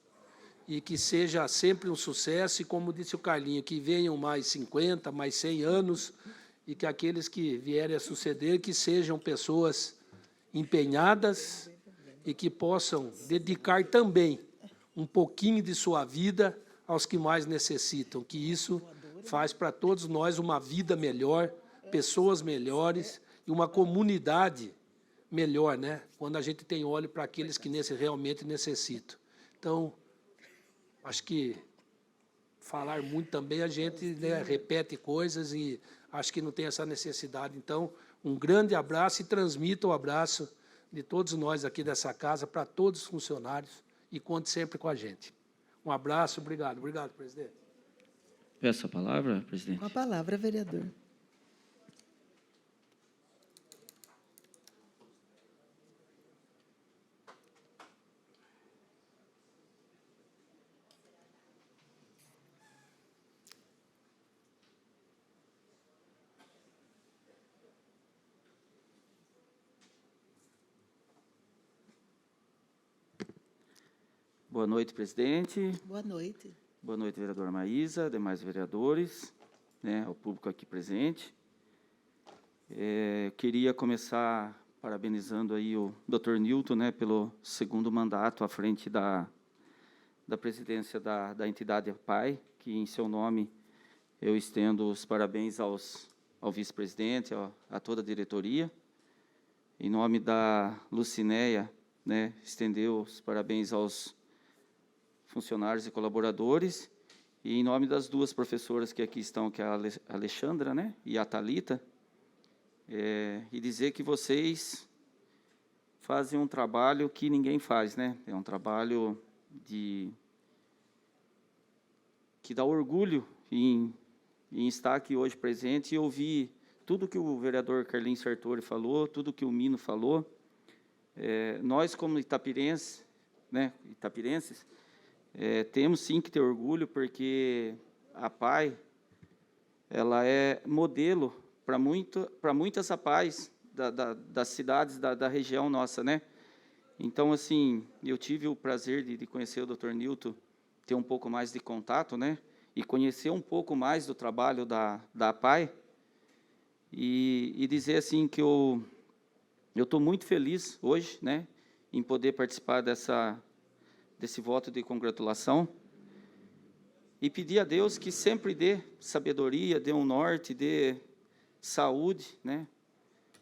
e que seja sempre um sucesso e, como disse o Carlinho, que venham mais 50, mais 100 anos e que aqueles que vierem a suceder, que sejam pessoas empenhadas e que possam dedicar também um pouquinho de sua vida aos que mais necessitam, que isso faz para todos nós uma vida melhor, pessoas melhores e uma comunidade melhor, né? Quando a gente tem olho para aqueles que realmente necessitam. Então, acho que falar muito também, a gente, né, repete coisas e acho que não tem essa necessidade. Então, um grande abraço e transmita o abraço de todos nós aqui dessa casa para todos os funcionários e conte sempre com a gente. Um abraço, obrigado. Obrigado, presidente. Peço a palavra, presidente. Com a palavra, vereador. Boa noite, presidente. Boa noite. Boa noite, vereadora Maísa, demais vereadores, né, ao público aqui presente. Queria começar parabenizando aí o Dr. Nilton, né, pelo segundo mandato à frente da presidência da entidade APAI, que em seu nome eu estendo os parabéns ao vice-presidente, a toda a diretoria. Em nome da Lucinéia, né, estendeu os parabéns aos funcionários e colaboradores, e em nome das duas professoras que aqui estão, que é a Alexandra, né, e a Thalita, e dizer que vocês fazem um trabalho que ninguém faz, né? É um trabalho que dá orgulho em estar aqui hoje presente e ouvir tudo que o vereador Carlinhos Sartori falou, tudo que o Mino falou. Nós, como itapirenses, né, temos sim que ter orgulho, porque a APAI, ela é modelo para muitas APAIs das cidades da região nossa, né? Então, assim, eu tive o prazer de conhecer o Dr. Nilton, ter um pouco mais de contato, né? E conhecer um pouco mais do trabalho da APAI, e dizer, assim, que eu estou muito feliz hoje, né, em poder participar desse voto de congratulação, e pedir a Deus que sempre dê sabedoria, dê um norte, dê saúde, né,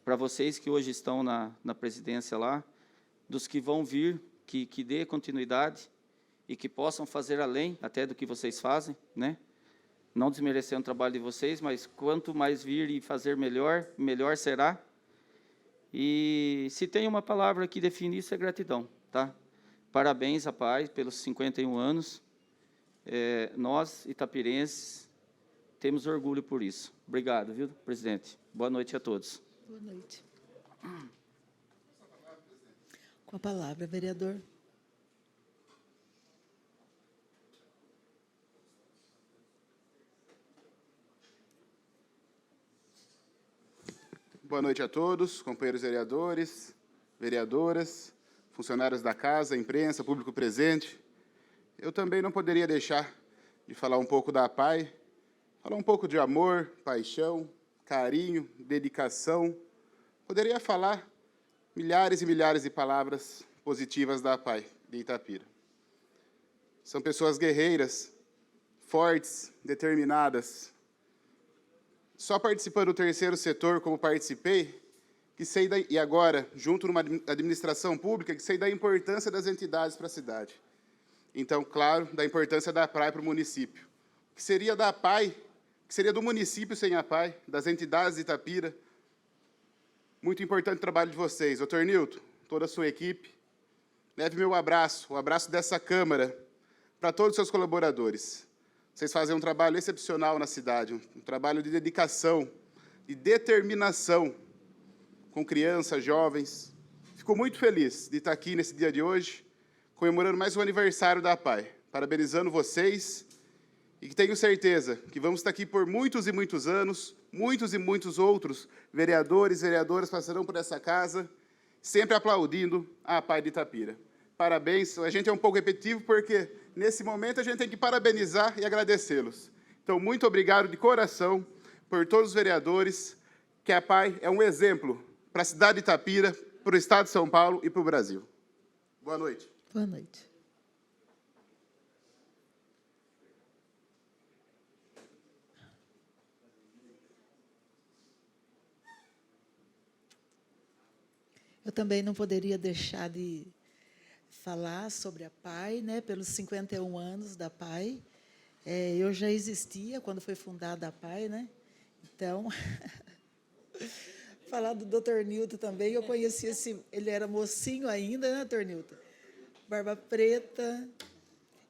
para vocês que hoje estão na presidência lá, dos que vão vir, que dê continuidade e que possam fazer além até do que vocês fazem, né, não desmerecendo o trabalho de vocês, mas quanto mais vir e fazer melhor, melhor será. E se tem uma palavra que define isso, é gratidão, tá? Parabéns, APAI, pelos 51 anos. Nós, itapirenses, temos orgulho por isso. Obrigado, viu, presidente? Boa noite a todos. Boa noite. Com a palavra, vereador. Boa noite a todos, companheiros vereadores, vereadoras, funcionários da casa, imprensa, público presente. Eu também não poderia deixar de falar um pouco da APAI, falar um pouco de amor, paixão, carinho, dedicação. Poderia falar milhares e milhares de palavras positivas da APAI de Itapira. São pessoas guerreiras, fortes, determinadas. Só participando do terceiro setor, como participei, e agora, junto numa administração pública, que sei da importância das entidades para a cidade. Então, claro, da importância da APAI para o município. O que seria da APAI, o que seria do município sem a APAI, das entidades de Itapira. Muito importante o trabalho de vocês. Dr. Nilton, toda a sua equipe, leve meu abraço, o abraço dessa Câmara, para todos os seus colaboradores. Vocês fazem um trabalho excepcional na cidade, um trabalho de dedicação, de determinação, com crianças, jovens. Fico muito feliz de estar aqui nesse dia de hoje, comemorando mais um aniversário da APAI, parabenizando vocês, e que tenho certeza que vamos estar aqui por muitos e muitos anos, muitos e muitos outros vereadores e vereadoras passarão por essa casa, sempre aplaudindo a APAI de Itapira. Parabéns, a gente é um pouco repetitivo, porque nesse momento a gente tem que parabenizar e agradecê-los. Então, muito obrigado de coração por todos os vereadores, que a APAI é um exemplo para a cidade de Itapira, para o Estado de São Paulo e para o Brasil. Boa noite. Boa noite. Eu também não poderia deixar de falar sobre a PAI, né, pelos 51 anos da PAI. Eu já existia quando foi fundada a PAI, né? Então, falar do Dr. Nilton também, eu conhecia ele era mocinho ainda, né, Dr. Nilton? Barba preta,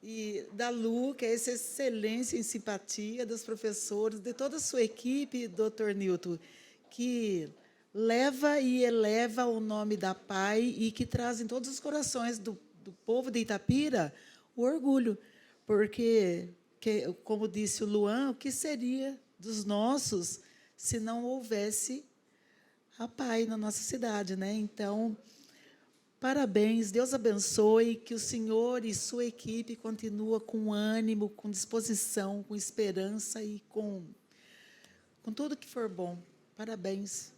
e da Lu, que é essa excelência em simpatia dos professores, de toda a sua equipe, Dr. Nilton, que leva e eleva o nome da PAI e que traz em todos os corações do povo de Itapira o orgulho, porque, como disse o Luan, o que seria dos nossos se não houvesse a PAI na nossa cidade, né? Então, parabéns, Deus abençoe, que o senhor e sua equipe continuem com ânimo, com disposição, com esperança e com tudo que for bom. Parabéns.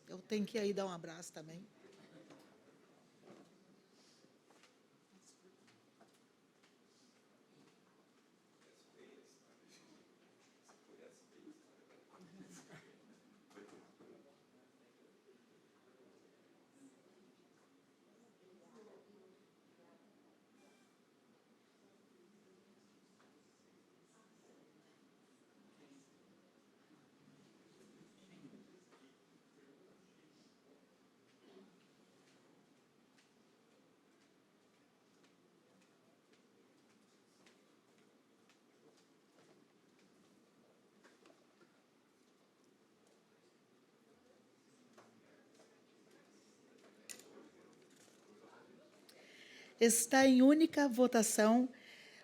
Eu tenho que ir aí dar um abraço também. Está em única votação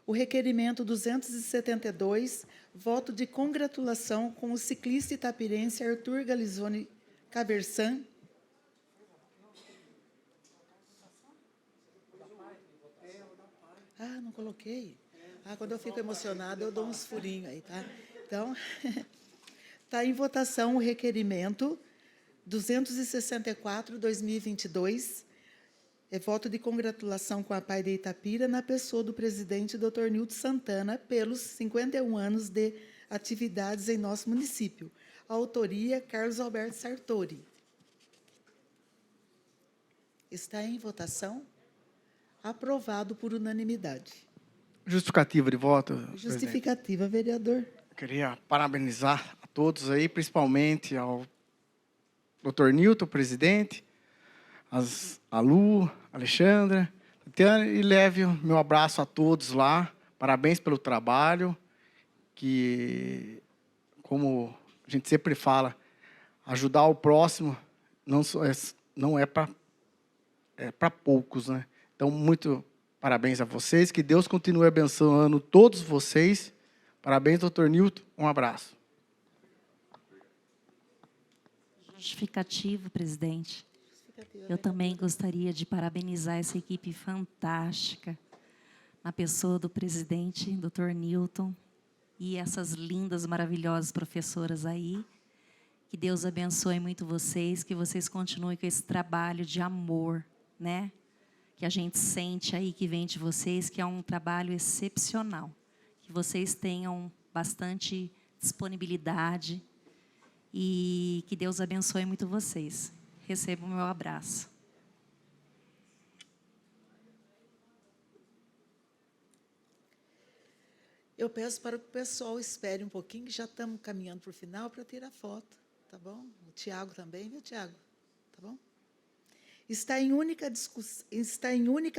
o requerimento 272, voto de congratulação com o ciclista itapirense Arthur Galizoni Cabersan. Ah, não coloquei. Quando eu fico emocionada, eu dou uns furinhos aí, tá? Então, está em votação o requerimento 264/2022, voto de congratulação com a PAI de Itapira, na pessoa do presidente Dr. Nilton Santana, pelos 51 anos de atividades em nosso município. A autoria, Carlos Alberto Sartori. Está em votação. Aprovado por unanimidade. Justificativa de voto, Justificativa, vereador. Queria parabenizar a todos aí, principalmente ao Dr. Nilton, presidente, a Lu, a Alexandra, Tatiana, e leve o meu abraço a todos lá. Parabéns pelo trabalho, que, como a gente sempre fala, ajudar o próximo não é para poucos, né? Então, muito parabéns a vocês, que Deus continue abençoando todos vocês. Parabéns, doutor Nilton, um abraço. Justificativo, presidente. Eu também gostaria de parabenizar essa equipe fantástica, na pessoa do presidente, doutor Nilton, e essas lindas, maravilhosas professoras aí. Que Deus abençoe muito vocês, que vocês continuem com esse trabalho de amor, né? Que a gente sente aí que vem de vocês, que é um trabalho excepcional. Que vocês tenham bastante disponibilidade e que Deus abençoe muito vocês. Receba o meu abraço. Eu peço para que o pessoal espere um pouquinho, que já estamos caminhando para o final, para tirar foto, tá bom? O Tiago também, viu, Tiago? Tá bom? Está em única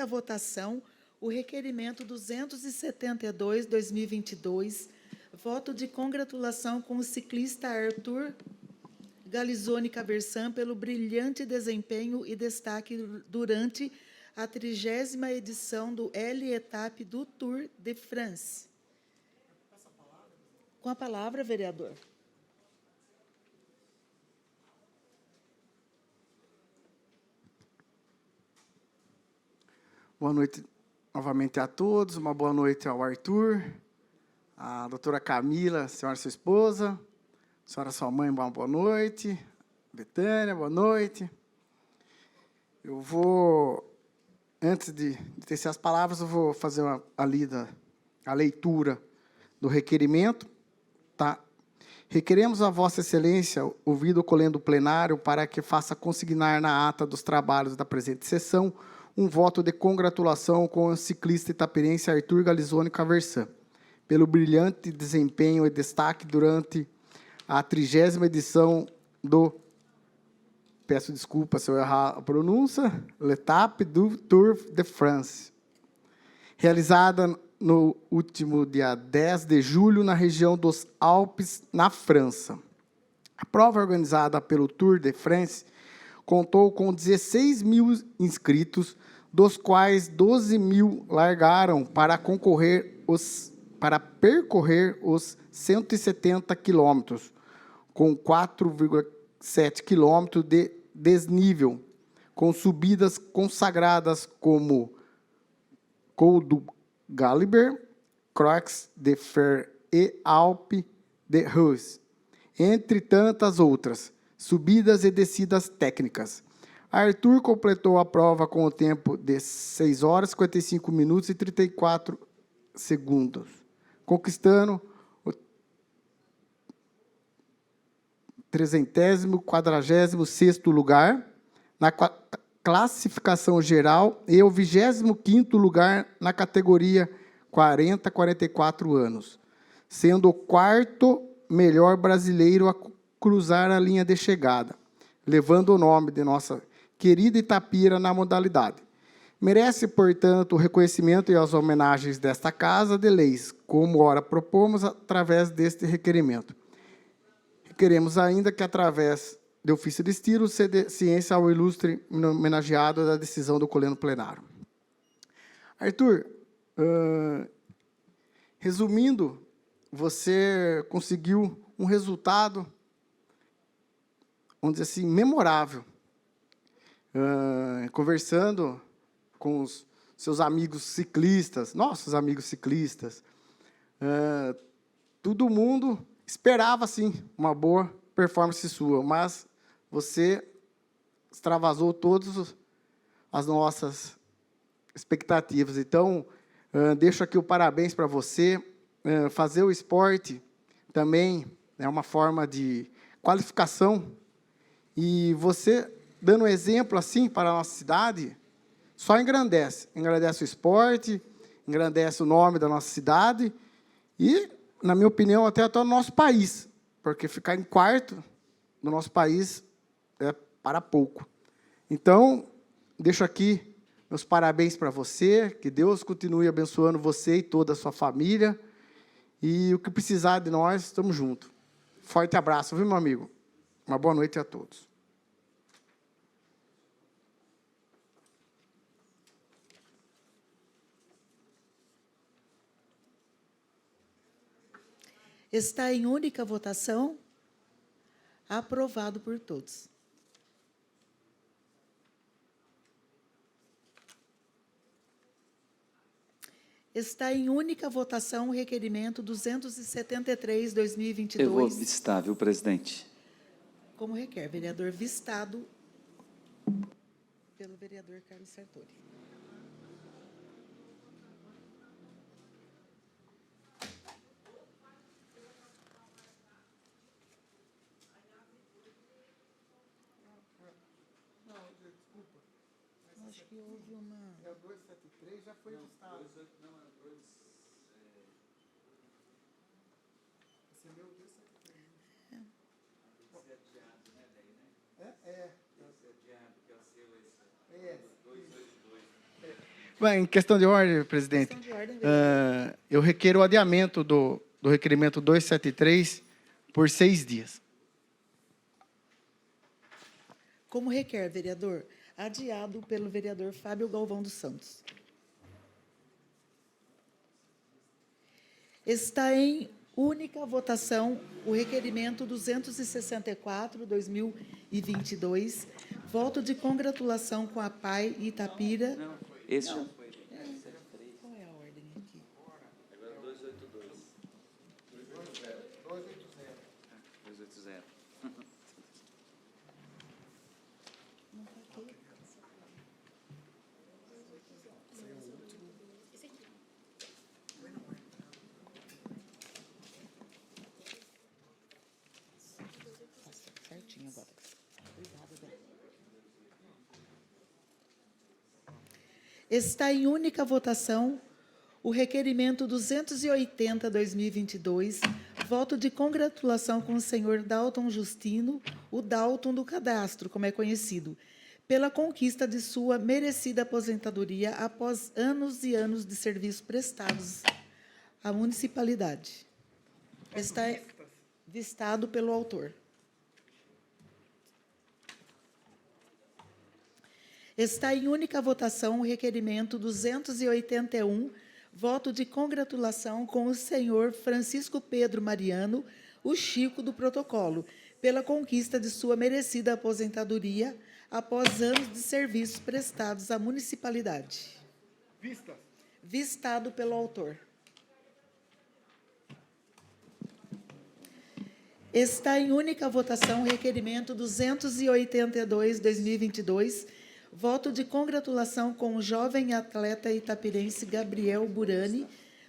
votação o requerimento 272/2022, voto de congratulação com o ciclista Arthur Galizoni Cabersan pelo brilhante desempenho e destaque durante a 30ª edição do L-Etape do Tour de France. Com a palavra, vereador. Boa noite novamente a todos, uma boa noite ao Arthur, a doutora Camila, senhora sua esposa, senhora sua mãe, uma boa noite, Betânia, boa noite. Eu vou, antes de tecer as palavras, eu vou fazer a leitura do requerimento. Tá? Requeremos a Vossa Excelência, ouvido o colendo plenário, para que faça consignar na ata dos trabalhos da presente sessão um voto de congratulação com o ciclista itapirense Arthur Galizoni Caversan, pelo brilhante desempenho e destaque durante a 30ª edição do, peço desculpa se eu errar a pronúncia, L'Étape du Tour de France, realizada no último dia 10 de julho, na região dos Alpes, na França. A prova organizada pelo Tour de France contou com 16 mil inscritos, dos quais 12 mil largaram para percorrer os 170 quilômetros, com 4,7 quilômetros de desnível, com subidas consagradas como Col du Galibier, Croix de Fer e Alpe de Rus, entre tantas outras, subidas e descidas técnicas. Arthur completou a prova com o tempo de 6 horas, 55 minutos e 34 segundos, conquistando o 346º lugar na classificação geral e o 25º lugar na categoria 40 a 44 anos, sendo o 4º melhor brasileiro a cruzar a linha de chegada, levando o nome de nossa querida Itapira na modalidade. Merece, portanto, o reconhecimento e as homenagens desta Casa de Leis, como ora propomos através deste requerimento. Requeremos ainda que, através de ofício de estilo, se dê ciência ao ilustre homenageado da decisão do colendo plenário. Arthur, resumindo, você conseguiu um resultado, vamos dizer assim, memorável. Conversando com os seus amigos ciclistas, nossos amigos ciclistas, todo mundo esperava, sim, uma boa performance sua, mas você extravasou todas as nossas expectativas. Então, deixo aqui o parabéns para você. Fazer o esporte também é uma forma de qualificação, e você, dando um exemplo assim para a nossa cidade, só engrandece o esporte, engrandece o nome da nossa cidade e, na minha opinião, até o nosso país, porque ficar em quarto no nosso país é para pouco. Então, deixo aqui meus parabéns para você, que Deus continue abençoando você e toda a sua família, e o que precisar de nós, estamos juntos. Forte abraço, viu, meu amigo? Uma boa noite a todos. Está em única votação. Aprovado por todos. Está em única votação o requerimento 273/2022. Eu vou vistar, viu, presidente? Como requer, vereador vistado pelo vereador Carlos Sartori. Acho que houve uma... É o 273, já foi vistado. Esse é meu 273. Bem, em questão de ordem, presidente, Questão de ordem, eu requeiro o adiamento do requerimento 273 por 6 dias. Como requer, vereador, adiado pelo vereador Fábio Galvão dos Santos. Está em única votação o requerimento 264/2022, voto de congratulação com a PAI Itapira. Esse já foi. Qual é a ordem aqui? Agora 282. 280. Está em única votação o requerimento 280/2022, voto de congratulação com o senhor Dalton Justino, o Dalton do Cadastro, como é conhecido, pela conquista de sua merecida aposentadoria após anos e anos de serviços prestados à municipalidade. Está vistado pelo autor. Está em única votação o requerimento 281, voto de congratulação com o senhor Francisco Pedro Mariano, o Chico do protocolo, pela conquista de sua merecida aposentadoria após anos de serviços prestados à municipalidade. Vistado pelo autor. Está em única votação o requerimento 282/2022, voto de congratulação com o jovem atleta itapirense Gabriel Burani,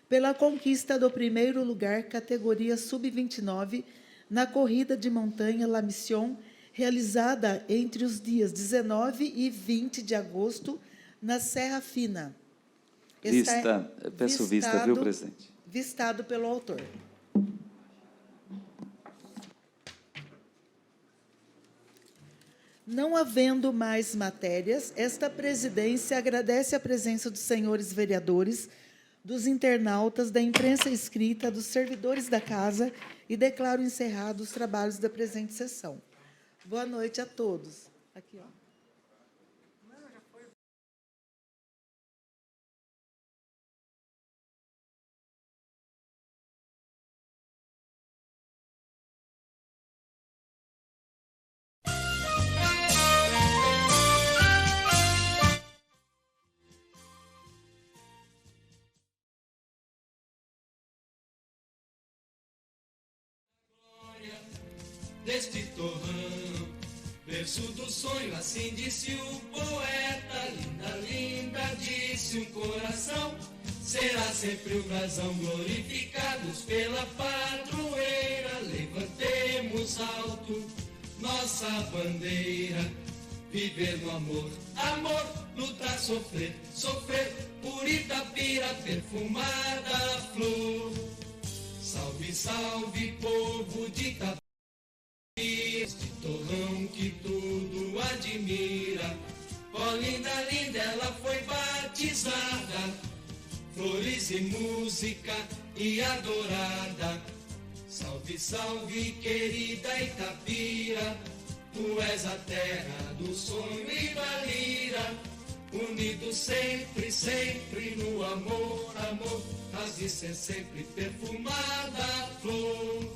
pela conquista do primeiro lugar, categoria sub-29, na corrida de montanha La Mission, realizada entre os dias 19 e 20 de agosto, na Serra Fina. Peço vista, viu, presidente? Vistado pelo autor. Não havendo mais matérias, esta presidência agradece a presença dos senhores vereadores, dos internautas, da imprensa escrita, dos servidores da casa e declaro encerrados os trabalhos da presente sessão. Boa noite a todos. Aqui, ó. Deste torrão, berço do sonho, assim disse o poeta. Linda, linda, disse um coração, será sempre o brasão. Glorificados pela padroeira, levantemos alto nossa bandeira. Viver no amor, amor, lutar, sofrer, sofrer, por Itapira, perfumada flor. Salve, salve, povo de Itapira, este torrão que tudo admira. Ó, linda, linda, ela foi batizada, flores e música e adorada. Salve, salve, querida Itapira, tu és a terra do sonho e da lira. Unidos sempre, sempre no amor, amor, has de ser sempre perfumada flor.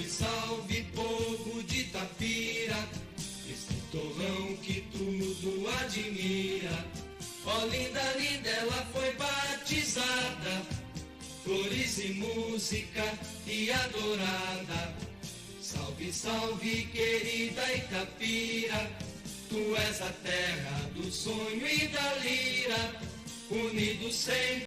Salve, povo de Itapira, este torrão que tudo admira. Ó, linda, linda, ela foi batizada, flores e música e adorada. Salve, salve, querida Itapira, tu és a terra do sonho e da lira. Unidos sempre